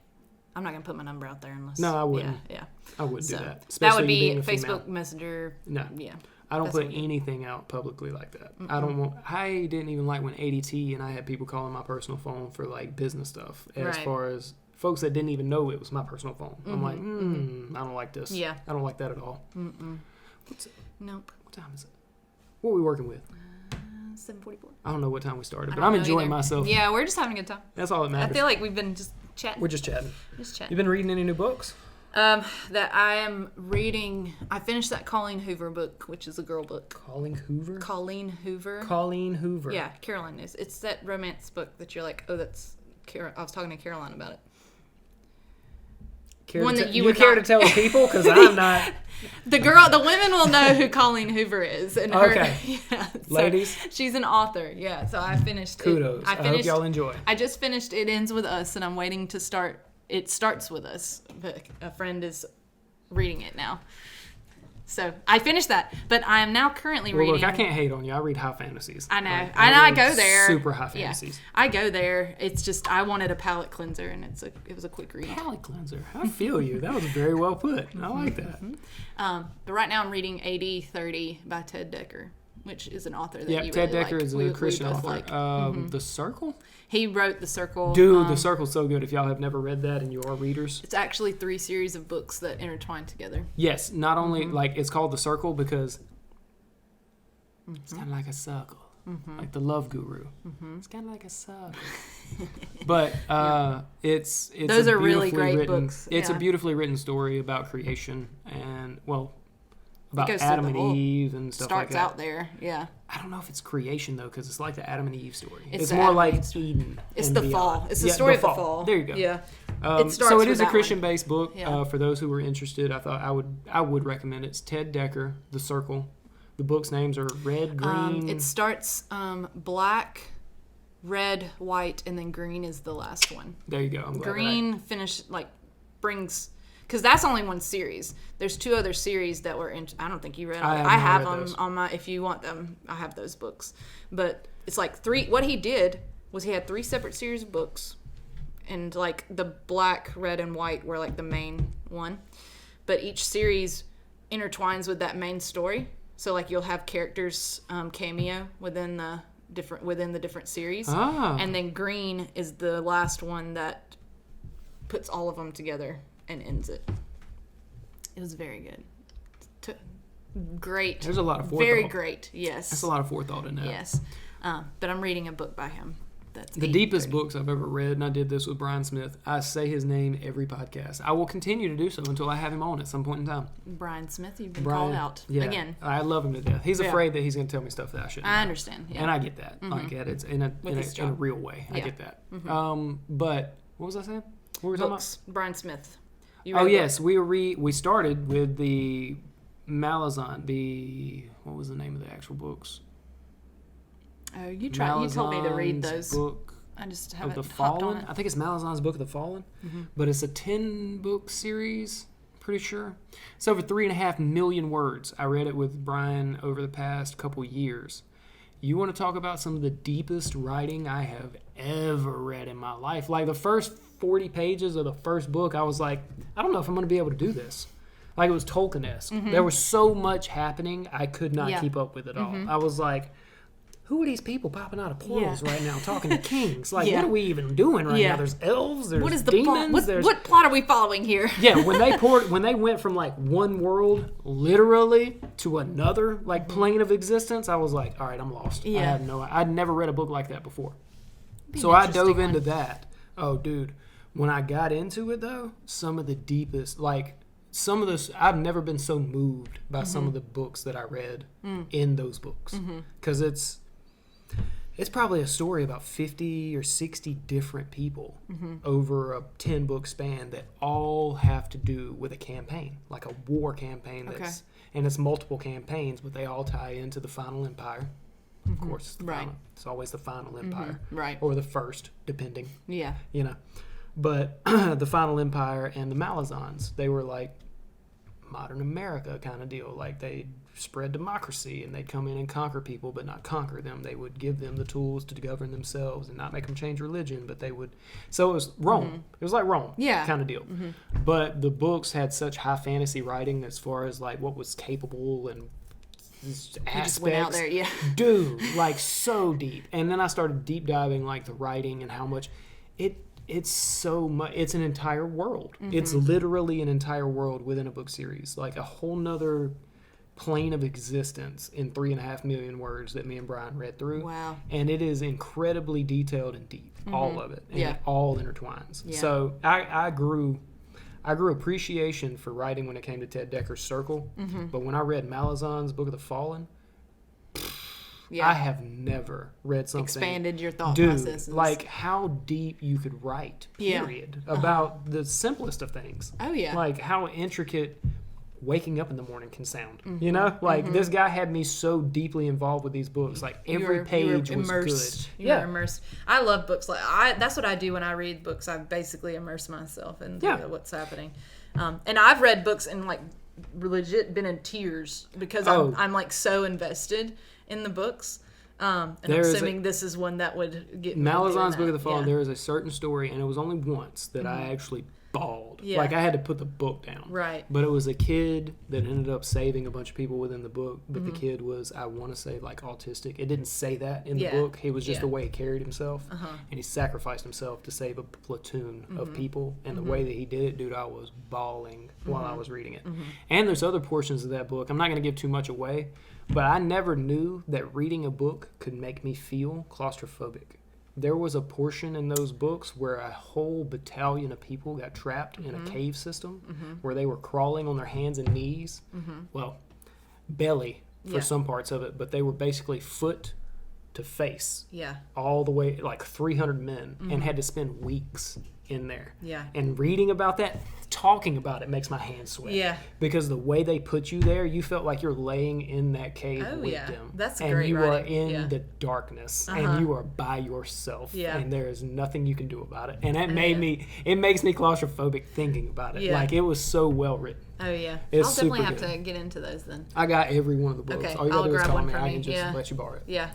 I'm not going to put my number out there unless. No, I wouldn't. Yeah. I wouldn't do that. Especially that would be Facebook Messenger. No. Yeah. I don't put anything out publicly like that. I didn't even like when ADT and I had people calling my personal phone for like business stuff as far as folks that didn't even know it was my personal phone. I'm like, I don't like this. Yeah. I don't like that at all. Nope. What time is it? What are we working with? 7:44. I don't know what time we started, but I'm enjoying myself. Yeah, we're just having a good time. That's all that matters. I feel like we've been just chatting. We're just chatting. You been reading any new books? That I am reading. I finished that Colleen Hoover book, which is a girl book. Colleen Hoover. Colleen Hoover. Yeah, Caroline is. It's that romance book that you're like, oh, that's. I was talking to Caroline about it. One that you would care to tell people because I'm not. The women will know who Colleen Hoover is. And okay. Ladies. She's an author. Yeah. So I finished. Kudos. I hope y'all enjoy. I just finished It Ends With Us, and I'm waiting to start. It Starts With Us. But a friend is reading it now. So I finished that, but I am now currently reading. Look, I can't hate on you. I read high fantasies. I know. I go there. Super high fantasies. Yeah, I go there. It's just I wanted a palate cleanser, and it was a quick read. Palate cleanser. I feel you. That was very well put. I like that. But right now I'm reading AD 30 by Ted Decker, which is an author that you really Ted Decker like. is a Christian author. The Circle? He wrote The Circle. Dude, The Circle's so good. If y'all have never read that and you are readers. It's actually 3 series of books that intertwine together. Yes. Not only, it's called The Circle because it's kind of like a circle. Like the Love Guru. It's kind of like a circle. But it's those are really great books. It's a beautifully written story about creation and, about Adam and Eve and stuff like that. Starts out there, yeah. I don't know if it's creation, though, because it's like the Adam and Eve story. It's more Adam like Eden. It's the beyond. Fall. It's the story of the fall. There you go. Yeah. So it is a Christian-based book. Yeah. For those who are interested, I thought I would recommend it. It's Ted Decker, The Circle. The book's names are Red, Green. It starts black, red, white, and then green is the last one. There you go. I'm glad green brings... Because that's only one series. There's 2 other series that were I don't think you read them. I have them on my... If you want them, I have those books. But it's like 3... What he did was he had 3 separate series of books. And like the black, red, and white were like the main one. But each series intertwines with that main story. So like you'll have characters cameo within the different series. And then green is the last one that puts all of them together and ends it. It was very good. Great. There's a lot of forethought. Very great, yes. That's a lot of forethought in that. Yes. But I'm reading a book by him. That's the deepest books I've ever read, and I did this with Brian Smith. I say his name every podcast. I will continue to do so until I have him on at some point in time. Brian Smith, you've been called out again. I love him to death. He's afraid that he's going to tell me stuff that I shouldn't. I understand. Yeah. And I get that. Like it's in a real way. I get that. But what was I saying? What were we talking about? Brian Smith. Yes, we started with the Malazan. What was the name of the actual books? Oh, you told me to read those. Book I just haven't of the hopped Fallen. on it. I think it's Malazan's Book of the Fallen, but it's a 10-book series. Pretty sure it's over 3.5 million words. I read it with Brian over the past couple years. You want to talk about some of the deepest writing I have ever read in my life? Like the first 40 pages of the first book, I was like, I don't know if I'm going to be able to do this. Like it was Tolkien-esque. There was so much happening, I could not keep up with it all. I was like, who are these people popping out of portals right now talking to kings? Like, what are we even doing right now? There's elves, there's demons. What plot are we following here? When they went from like one world literally to another like plane of existence, I was like, all right, I'm lost. I'd never read a book like that before. So I dove into that. Oh, dude. When I got into it though, some of the deepest, I've never been so moved by some of the books that I read in those books. Because it's probably a story about 50 or 60 different people over a 10-book span that all have to do with a campaign, like a war campaign. And it's multiple campaigns, but they all tie into the Final Empire. Of course, it's always the final empire, right? Or the first, depending. Yeah, But the final empire and the Malazans, they were like modern America kind of deal. Like they spread democracy and they'd come in and conquer people, but not conquer them. They would give them the tools to govern themselves and not make them change religion. But they would. So it was Rome. It was like Rome, kind of deal. But the books had such high fantasy writing as far as like what was capable and aspects. You just went out there, dude, like so deep. And then I started deep diving like the writing and how much it's so much. It's an entire world. It's literally an entire world within a book series, like a whole nother plane of existence in 3.5 million words that me and Brian read through. Wow. And it is incredibly detailed and deep, all of it, and it all intertwines. So I grew appreciation for writing when it came to Ted Decker's Circle, but when I read Malazan's Book of the Fallen, I have never read something expanded your thought processes. Like how deep you could write, period, about the simplest of things. Oh yeah, like how intricate waking up in the morning can sound. You know, like this guy had me so deeply involved with these books. Like every page was good. You were immersed. I love books. That's what I do when I read books. I basically immerse myself in what's happening. And I've read books and like legit been in tears because I'm like so invested in the books. And I'm assuming this is one that would get Malazan's Book of the Fallen. There is a certain story, and it was only once that I actually bawled. Like I had to put the book down. Right. But it was a kid that ended up saving a bunch of people within the book. But the kid was, I want to say, like autistic. It didn't say that in the book. It was just the way he carried himself. And he sacrificed himself to save a platoon of people. And the way that he did it, dude, I was bawling while I was reading it. And there's other portions of that book. I'm not going to give too much away. But I never knew that reading a book could make me feel claustrophobic. There was a portion in those books where a whole battalion of people got trapped in a cave system where they were crawling on their hands and knees. Well, belly for some parts of it, but they were basically foot to face. All the way, like 300 men, and had to spend weeks in there. And reading about that, talking about it makes my hands sweat. Because the way they put you there, you felt like you're laying in that cave with them. That's and great you writing. are in the darkness and you are by yourself and there is nothing you can do about it. And it makes me claustrophobic thinking about it. Like it was so well written. Oh yeah. It's I'll definitely super have to get into those then. I got every one of the books. Okay. All you gotta do is tell me. I can just let you borrow it. Yeah.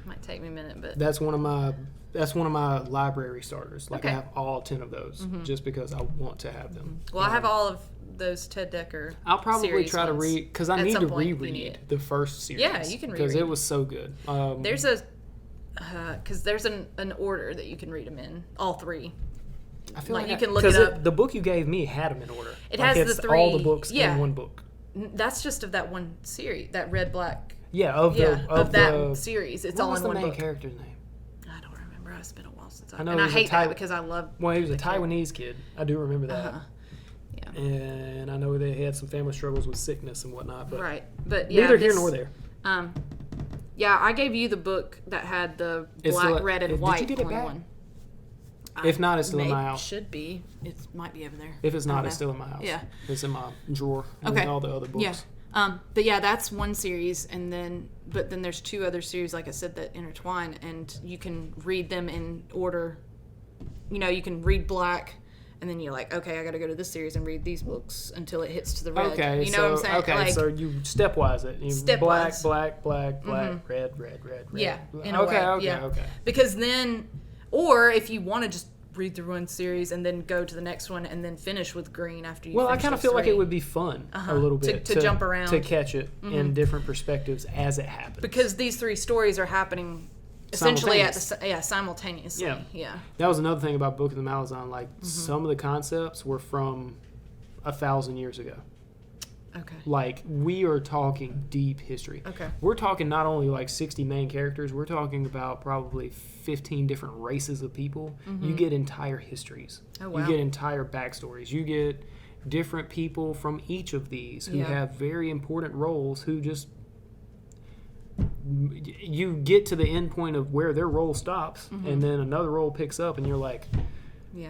Might take me a minute, but that's one of my library starters. Like I have all 10 of those just because I want to have them. Well, I have all of those Ted Decker. I'll probably try to read because I need to reread the first series. Yeah, you can reread because it was so good. There's an order that you can read them in, all three. I feel like you can look it up. The book you gave me had them in order. It has the three. All the books in one book. That's just of that one series, that Red Black. Yeah, of that series. It's all in one book. What was the main character's name? I don't remember. It's been a while since I know. And I hate that because I love. Well, he was a Taiwanese kid. I do remember that. Yeah. And I know they had some family struggles with sickness and whatnot. But but neither here nor there. Yeah, I gave you the book that had the black, red, and white. Did you get it back? If not, it's still in my house. It should be. It might be over there. If it's not, it's still in my house. Yeah. It's in my drawer with all the other books. Yeah. But yeah, that's one series, but then there's two other series, like I said, that intertwine, and you can read them in order. You know, you can read black, and then you're like, okay, I got to go to this series and read these books until it hits to the red. Okay, you know what I'm saying? Okay, so you stepwise it. Stepwise. Black, red. Yeah. Okay. Because then, or if you want to just read through one series and then go to the next one and then finish with green after you. Well, I kind of feel like it would be fun a little bit to jump around, to catch it in different perspectives as it happens. Because these three stories are happening essentially simultaneously. Yeah. That was another thing about Book of the Malazan. Like some of the concepts were from 1,000 years ago. Okay. Like we are talking deep history. Okay. We're talking not only like 60 main characters. We're talking about probably 15 different races of people. You get entire histories. Oh, wow. You get entire backstories. You get different people from each of these who have very important roles who just you get to the end point of where their role stops and then another role picks up and you're like,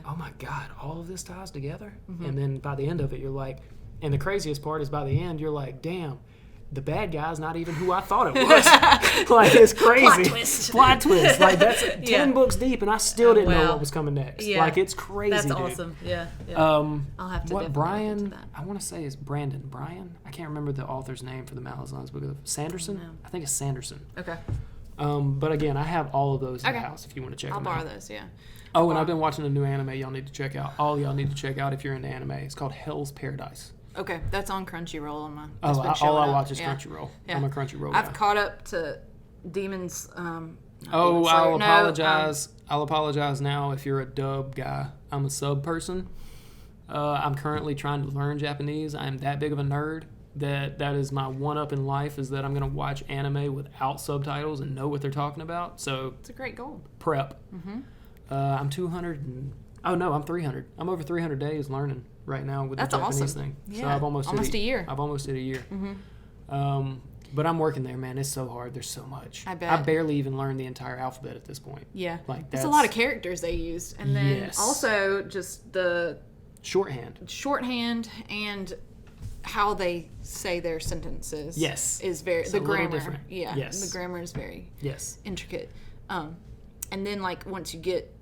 oh my God, all of this ties together? And then by the end of it, you're like, and the craziest part is by the end, you're like, damn, the bad guy's not even who I thought it was. Like, it's crazy. Plot twist. Like, that's 10 books deep, and I still didn't know what was coming next. Yeah. Like, it's crazy, That's dude. awesome. Yeah. I'll have to what Brian, into that. I want to say is Brandon. Brian? I can't remember the author's name for the Malazans book. Sanderson? I think it's Sanderson. Okay. But again, I have all of those in the house if you want to check them out. I'll borrow those, yeah. Oh, and I've been watching a new anime y'all need to check out. All y'all need to check out if you're into anime. It's called Hell's Paradise. Okay, that's on Crunchyroll. On my all I watch is Crunchyroll. Yeah. I'm a Crunchyroll guy. I've caught up to Demons. I'll apologize. I'll apologize now if you're a dub guy. I'm a sub person. I'm currently trying to learn Japanese. I'm that big of a nerd that is my one-up in life is that I'm going to watch anime without subtitles and know what they're talking about. So it's a great goal. Prep. Mm-hmm. I'm 200. I'm 300. I'm over 300 days learning right now with the Japanese thing. Yeah. So I've almost hit a year. I've almost hit a year. Mm-hmm. But I'm working there, man. It's so hard. There's so much. I bet. I barely even learned the entire alphabet at this point. Yeah. Like that's a lot of characters they used, and then also just the shorthand and how they say their sentences. Yes. Is very the grammar. Different. Yeah. Yes. The grammar is very intricate. And then like once you get.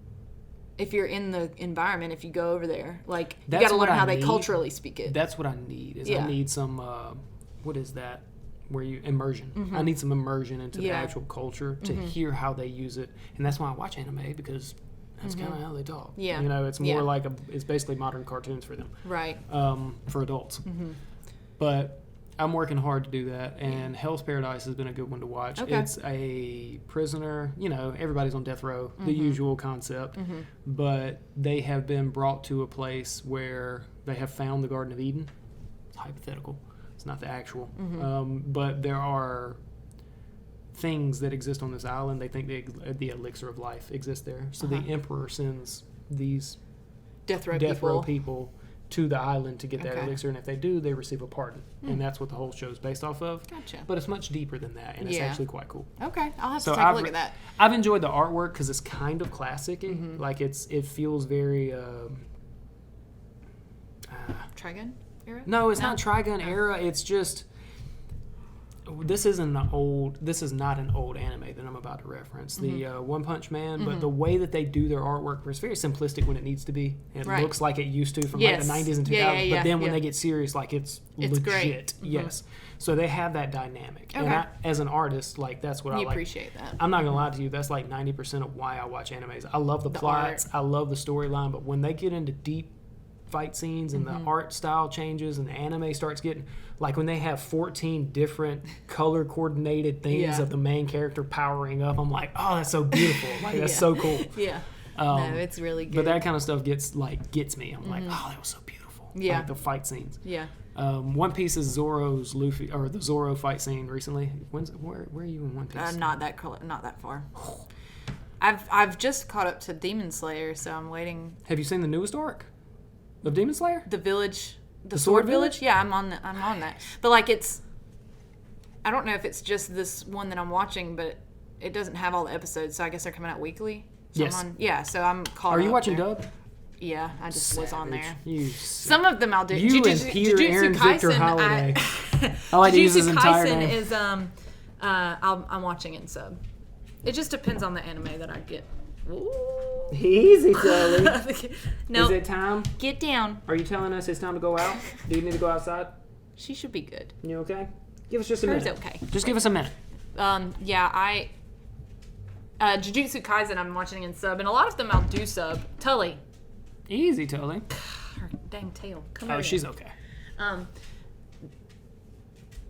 If you're in the environment, if you go over there, like you got to learn how they culturally speak it. That's what I need. I need some. What is that? Where you immersion. Mm-hmm. I need some immersion into the actual culture to hear how they use it, and that's why I watch anime because that's kind of how they talk. Yeah, you know, it's more like it's basically modern cartoons for them. Right. For adults. Mm-hmm. But I'm working hard to do that, and Hell's Paradise has been a good one to watch. Okay. It's a prisoner, you know, everybody's on death row, the usual concept, but they have been brought to a place where they have found the Garden of Eden. It's hypothetical. It's not the actual. But there are things that exist on this island. They think the elixir of life exists there. So the emperor sends these death row people to the island to get that elixir, and if they do, they receive a pardon. And that's what the whole show is based off of. Gotcha. But it's much deeper than that, and it's actually quite cool. Okay, I'll have to take a look at that. I've enjoyed the artwork because it's kind of classic-y. Like it feels very Trigun era? No, it's not Trigun era. It's just this is not an old anime that I'm about to reference. The One Punch Man, but the way that they do their artwork is very simplistic when it needs to be. It looks like it used to from like the 90s and 2000s, but then when they get serious, like it's legit. Great. Yes. So they have that dynamic. Okay. And as an artist, like that's what I like. Appreciate that. I'm not going to lie to you, that's like 90% of why I watch animes. I love the plots, I love the storyline, but when they get into deep fight scenes and the art style changes and the anime starts getting like when they have 14 different color coordinated things of the main character powering up, I'm like, oh, that's so beautiful. Like that's so cool. No, it's really good. But that kind of stuff gets me. I'm like, oh, that was so beautiful. Yeah. Like the fight scenes. Yeah. One Piece is Zoro's Luffy or the Zoro fight scene recently. Where are you in One Piece? Not that far. I've just caught up to Demon Slayer, so I'm waiting. Have you seen the newest arc of Demon Slayer? The Village, the Sword Village? Yeah, I'm on that. But like I don't know if it's just this one that I'm watching, but it doesn't have all the episodes, so I guess they're coming out weekly. So yes. So I'm caught up. Are you watching there. dub? Yeah, I just was on there. Some of them I'll do. You and Peter, Aaron, Victor Holiday. I like to use his entire name. Is I'm watching it in sub. It just depends on the anime that I get. Ooh. Easy, Sally. No. Is it time? Get down. Are you telling us it's time to go out? Do you need to go outside? She should be good. You okay? Give us just a minute. Hers okay. Just give us a minute. I Jujutsu Kaisen I'm watching in sub, and a lot of them I'll do sub. Tully. Easy, Tully. Her dang tail. Come on. Oh, she's okay.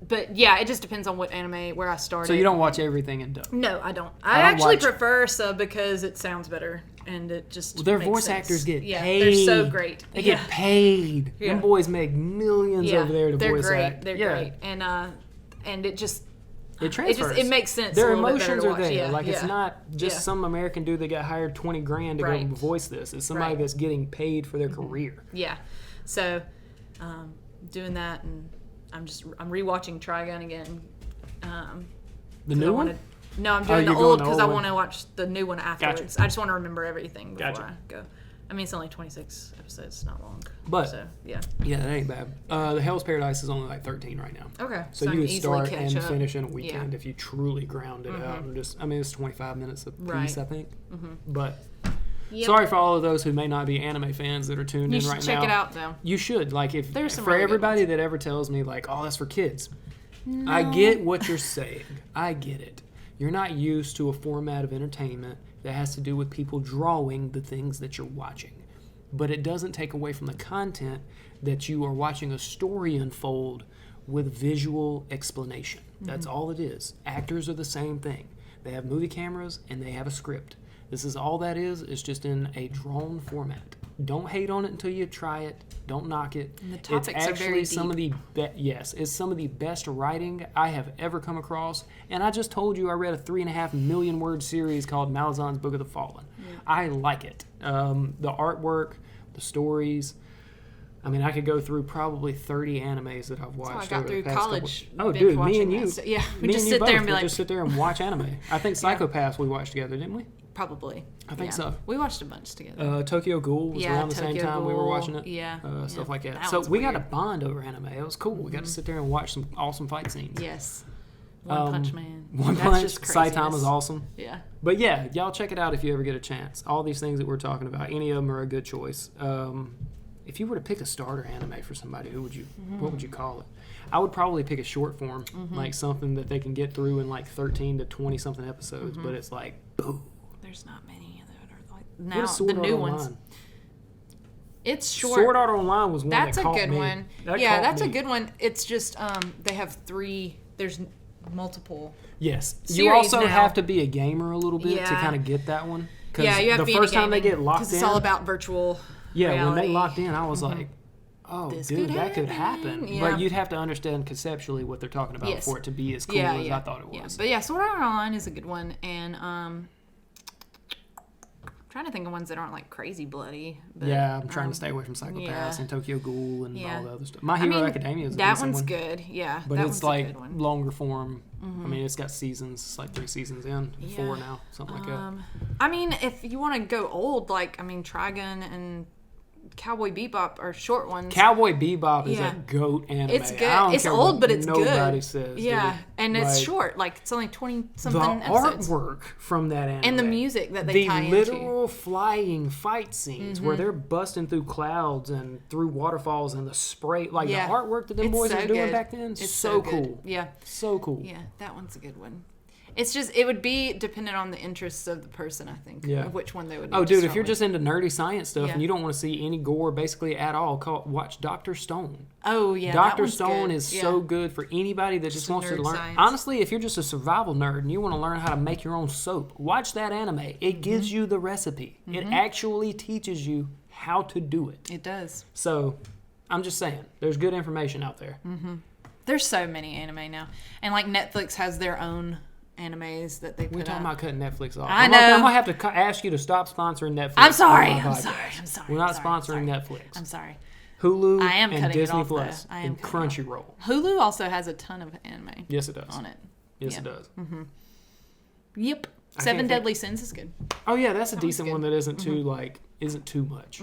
But yeah, it just depends on what anime, where I started. So you don't watch everything in dub? No, I don't. I actually prefer sub because it sounds better and it just their makes voice sense. actors get yeah, paid. They're so great. They get paid. Them boys make millions over there to voice act. They're great. And it just it transfers. It makes sense. Their emotions are there. Yeah, it's not just some American dude that got hired $20,000 to go voice this. It's somebody that's getting paid for their career. Yeah. So doing that, and I'm rewatching Trigun again. The new one? No, I'm doing the old because I want to watch the new one afterwards. Gotcha. I just want to remember everything before I go. I mean, it's only 26 episodes, not long. But, so, yeah. Yeah, that ain't bad. The Hell's Paradise is only like 13 right now. Okay. So you would start and up. finish in a weekend if you truly ground it out. And just, I mean, it's 25 minutes a piece, I think. But sorry for all of those who may not be anime fans that are tuned in right now. You should check it out, though. You should. Like, if There's some for really everybody that ever tells me, like, oh, that's for kids. No. I get what you're saying. I get it. You're not used to a format of entertainment that has to do with people drawing the things that you're watching. But it doesn't take away from the content that you are watching a story unfold with visual explanation. That's all it is. Actors are the same thing. They have movie cameras and they have a script. This is all that is. It's just in a drawn format. Don't hate on it until you try it. Don't knock it. And the topics are very deep. Some of the it's some of the best writing I have ever come across. And I just told you I read a 3.5 million word series called Malazan's Book of the Fallen. Yeah. I like it. The artwork, the stories. I mean, I could go through probably 30 animes that I've watched. So I got through college. Dude, me and you. Yeah, we just sit there and be like, just sit there and watch anime. I think Psychopaths we watched together, didn't we? Probably. I think so. We watched a bunch together. Tokyo Ghoul was around the same time we were watching it. Yeah. Stuff like that. So we got a bond over anime. It was cool. We got to sit there and watch some awesome fight scenes. Yes. One Punch Man. One Punch. Saitama's awesome. Yeah. But yeah, y'all check it out if you ever get a chance. All these things that we're talking about, any of them are a good choice. If you were to pick a starter anime for somebody, what would you call it? I would probably pick a short form, like something that they can get through in like 13 to 20 something episodes. But it's like, boom. There's not many that are like now the new ones. It's short. Sword Art Online was one that's that caught me. That's a good one. That's a good one. It's just they have 3. There's multiple. Yes, you also have to be a gamer a little bit to kind of get that one. Yeah, you have to be the first time they get locked in. It's all about virtual. Yeah, when they locked in, I was like, oh, that could happen. Yeah. But you'd have to understand conceptually what they're talking about for it to be as cool as I thought it was. But Sword Art Online is a good one, and I'm trying to think of ones that aren't like crazy bloody. But, I'm trying to stay away from Psychopaths and Tokyo Ghoul and all the other stuff. My Hero Academia is a that decent one's one. Good. Yeah, but that it's like longer form. I mean, it's got seasons. It's like 3 seasons in, 4 now, something like that. I mean, if you want to go old, like Trigun and Cowboy Bebop are short ones. Cowboy Bebop is a goat anime. It's good. It's old, but it's good. Nobody says. Yeah, and it's short. Like it's only 20-something episodes. The artwork from that anime and the music that they tie into. The literal flying fight scenes where they're busting through clouds and through waterfalls and the spray, the artwork that them boys were doing back then. It's so cool. Yeah, so cool. Yeah, that one's a good one. It's just, it would be dependent on the interests of the person, I think, of which one they would need dude, if you're just into nerdy science stuff and you don't want to see any gore basically at all, watch Dr. Stone. Oh, yeah, Dr. Stone is so good for anybody that just wants to learn. Science. Honestly, if you're just a survival nerd and you want to learn how to make your own soap, watch that anime. It gives you the recipe. It actually teaches you how to do it. It does. So, I'm just saying, there's good information out there. There's so many anime now. And Netflix has their own animes that they put We're talking about cutting Netflix off. I know. I'm going to have to ask you to stop sponsoring Netflix. I'm sorry. We're not sponsoring Netflix. I'm sorry. Hulu I am and Disney off, Plus and Crunchyroll. Hulu also has a ton of anime. Yes, it does. On it. Yes, it does. Yep. 7 Deadly Sins is good. Oh yeah, that's a decent one that isn't too much.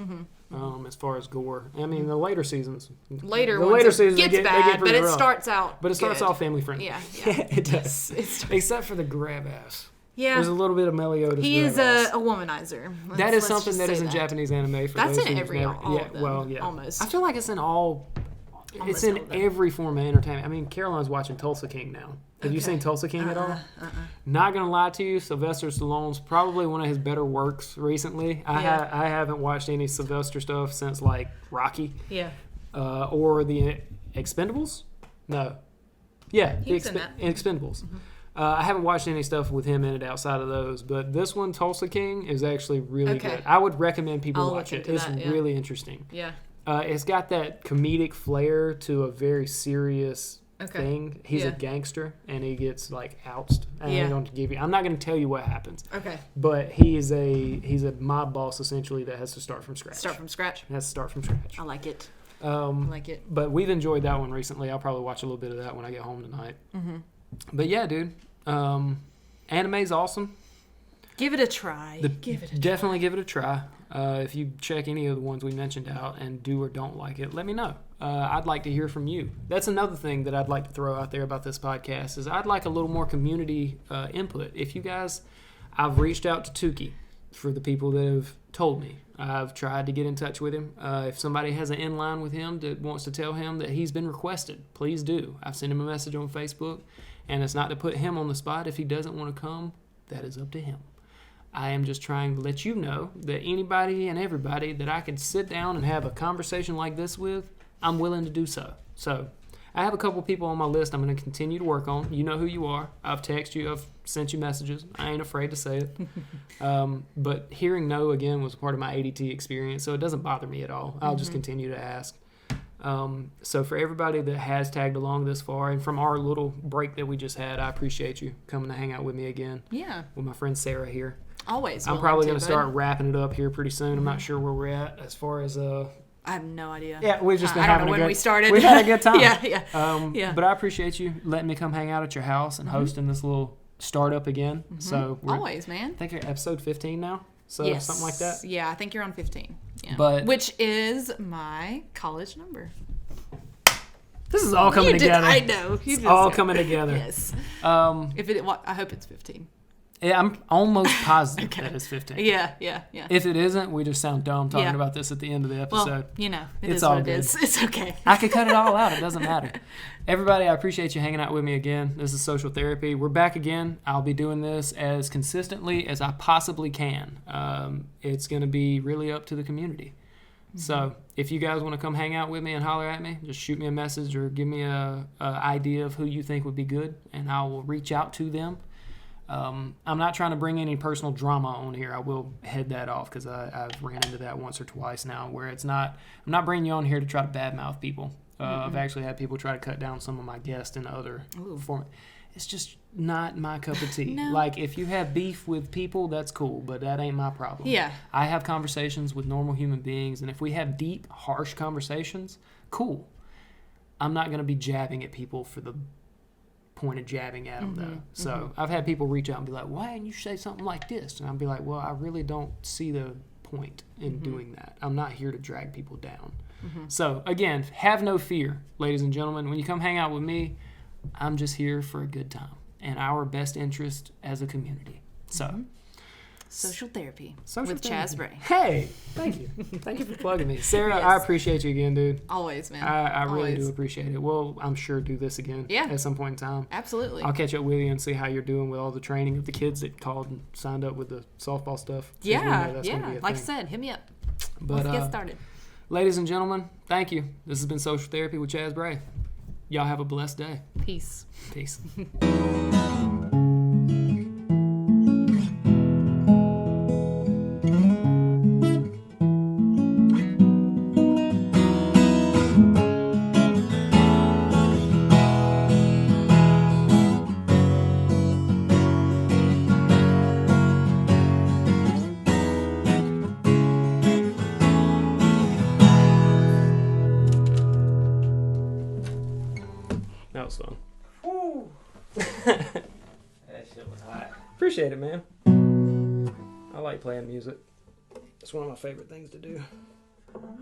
As far as gore. I mean, the later seasons. Gets bad, but it starts out. But it starts off family friendly. Yeah, it does. Except for the grab ass. Yeah. There's a little bit of Meliodas. He is a womanizer. That is something that is in Japanese anime. That's in every all of them. Almost. I feel like it's in all. It's in every form of entertainment. I mean, Caroline's watching Tulsa King now. Have you seen Tulsa King at all? Not gonna lie to you, Sylvester Stallone's probably one of his better works recently. I haven't watched any Sylvester stuff since Rocky. Yeah. Or the Expendables. No. Yeah, the Expendables. I haven't watched any stuff with him in it outside of those, but this one, Tulsa King, is actually really good. I would recommend people watch it. It's really interesting. Yeah. It's got that comedic flair to a very serious thing. He's a gangster and he gets ousted. I'm not going to tell you what happens. Okay. But he's a mob boss essentially that has to start from scratch. Has to start from scratch. I like it. But we've enjoyed that one recently. I'll probably watch a little bit of that when I get home tonight. But yeah, dude, anime's awesome. Give it a try. Definitely give it a try. If you check any of the ones we mentioned out and do or don't like it, let me know. I'd like to hear from you. That's another thing that I'd like to throw out there about this podcast is I'd like a little more community input. If you guys, I've reached out to Tukey for the people that have told me. I've tried to get in touch with him. If somebody has an inline with him that wants to tell him that he's been requested, please do. I've sent him a message on Facebook, and it's not to put him on the spot. If he doesn't want to come, that is up to him. I am just trying to let you know that anybody and everybody that I can sit down and have a conversation like this with, I'm willing to do so. So I have a couple people on my list I'm going to continue to work on. You know who you are. I've texted you. I've sent you messages. I ain't afraid to say it. But hearing no, again, was part of my ADT experience, so it doesn't bother me at all. I'll just continue to ask. So for everybody that has tagged along this far, and from our little break that we just had, I appreciate you coming to hang out with me again. Yeah. With my friend Sarah here. Always. I'm probably going to start wrapping it up here pretty soon. I'm not sure where we're at as far as I have no idea. Yeah, we've just been having a good time. I don't know when we started. We've had a good time. Yeah. But I appreciate you letting me come hang out at your house and hosting this little startup again. So always, man. I think you're episode 15 now. So something like that. Yeah, I think you're on 15. Yeah. Which is my college number. This is all coming together. I know. It's all coming together. Yes. I hope it's 15. Yeah, I'm almost positive that it's 15. Yeah. If it isn't, we just sound dumb talking about this at the end of the episode. Well, it's all good. It's okay. I could cut it all out. It doesn't matter. Everybody, I appreciate you hanging out with me again. This is Social Therapy. We're back again. I'll be doing this as consistently as I possibly can. It's going to be really up to the community. So if you guys want to come hang out with me and holler at me, just shoot me a message or give me a idea of who you think would be good, and I will reach out to them. I'm not trying to bring any personal drama on here. I will head that off because I've ran into that once or twice now where I'm not bringing you on here to try to badmouth people. I've actually had people try to cut down some of my guests in other form. It's just not my cup of tea. No. Like, if you have beef with people, that's cool, but that ain't my problem. Yeah. I have conversations with normal human beings, and if we have deep, harsh conversations, cool. I'm not going to be jabbing at people for the point of jabbing at them, though. So I've had people reach out and be like, why didn't you say something like this? And I'll be like, well, I really don't see the point in doing that. I'm not here to drag people down. So, again, have no fear, ladies and gentlemen. When you come hang out with me, I'm just here for a good time and our best interest as a community. So, Social Therapy with Chaz Bray. Hey, thank you. Thank you for plugging me. Sarah, I appreciate you again, dude. Always, man. I really do appreciate it. We'll, I'm sure, do this again at some point in time. Absolutely. I'll catch up with you and see how you're doing with all the training of the kids that called and signed up with the softball stuff. Yeah. Like I said, hit me up. Let's get started. Ladies and gentlemen, thank you. This has been Social Therapy with Chaz Bray. Y'all have a blessed day. Peace. Peace. That was fun. Woo! That shit was hot. Appreciate it, man. I like playing music. It's one of my favorite things to do.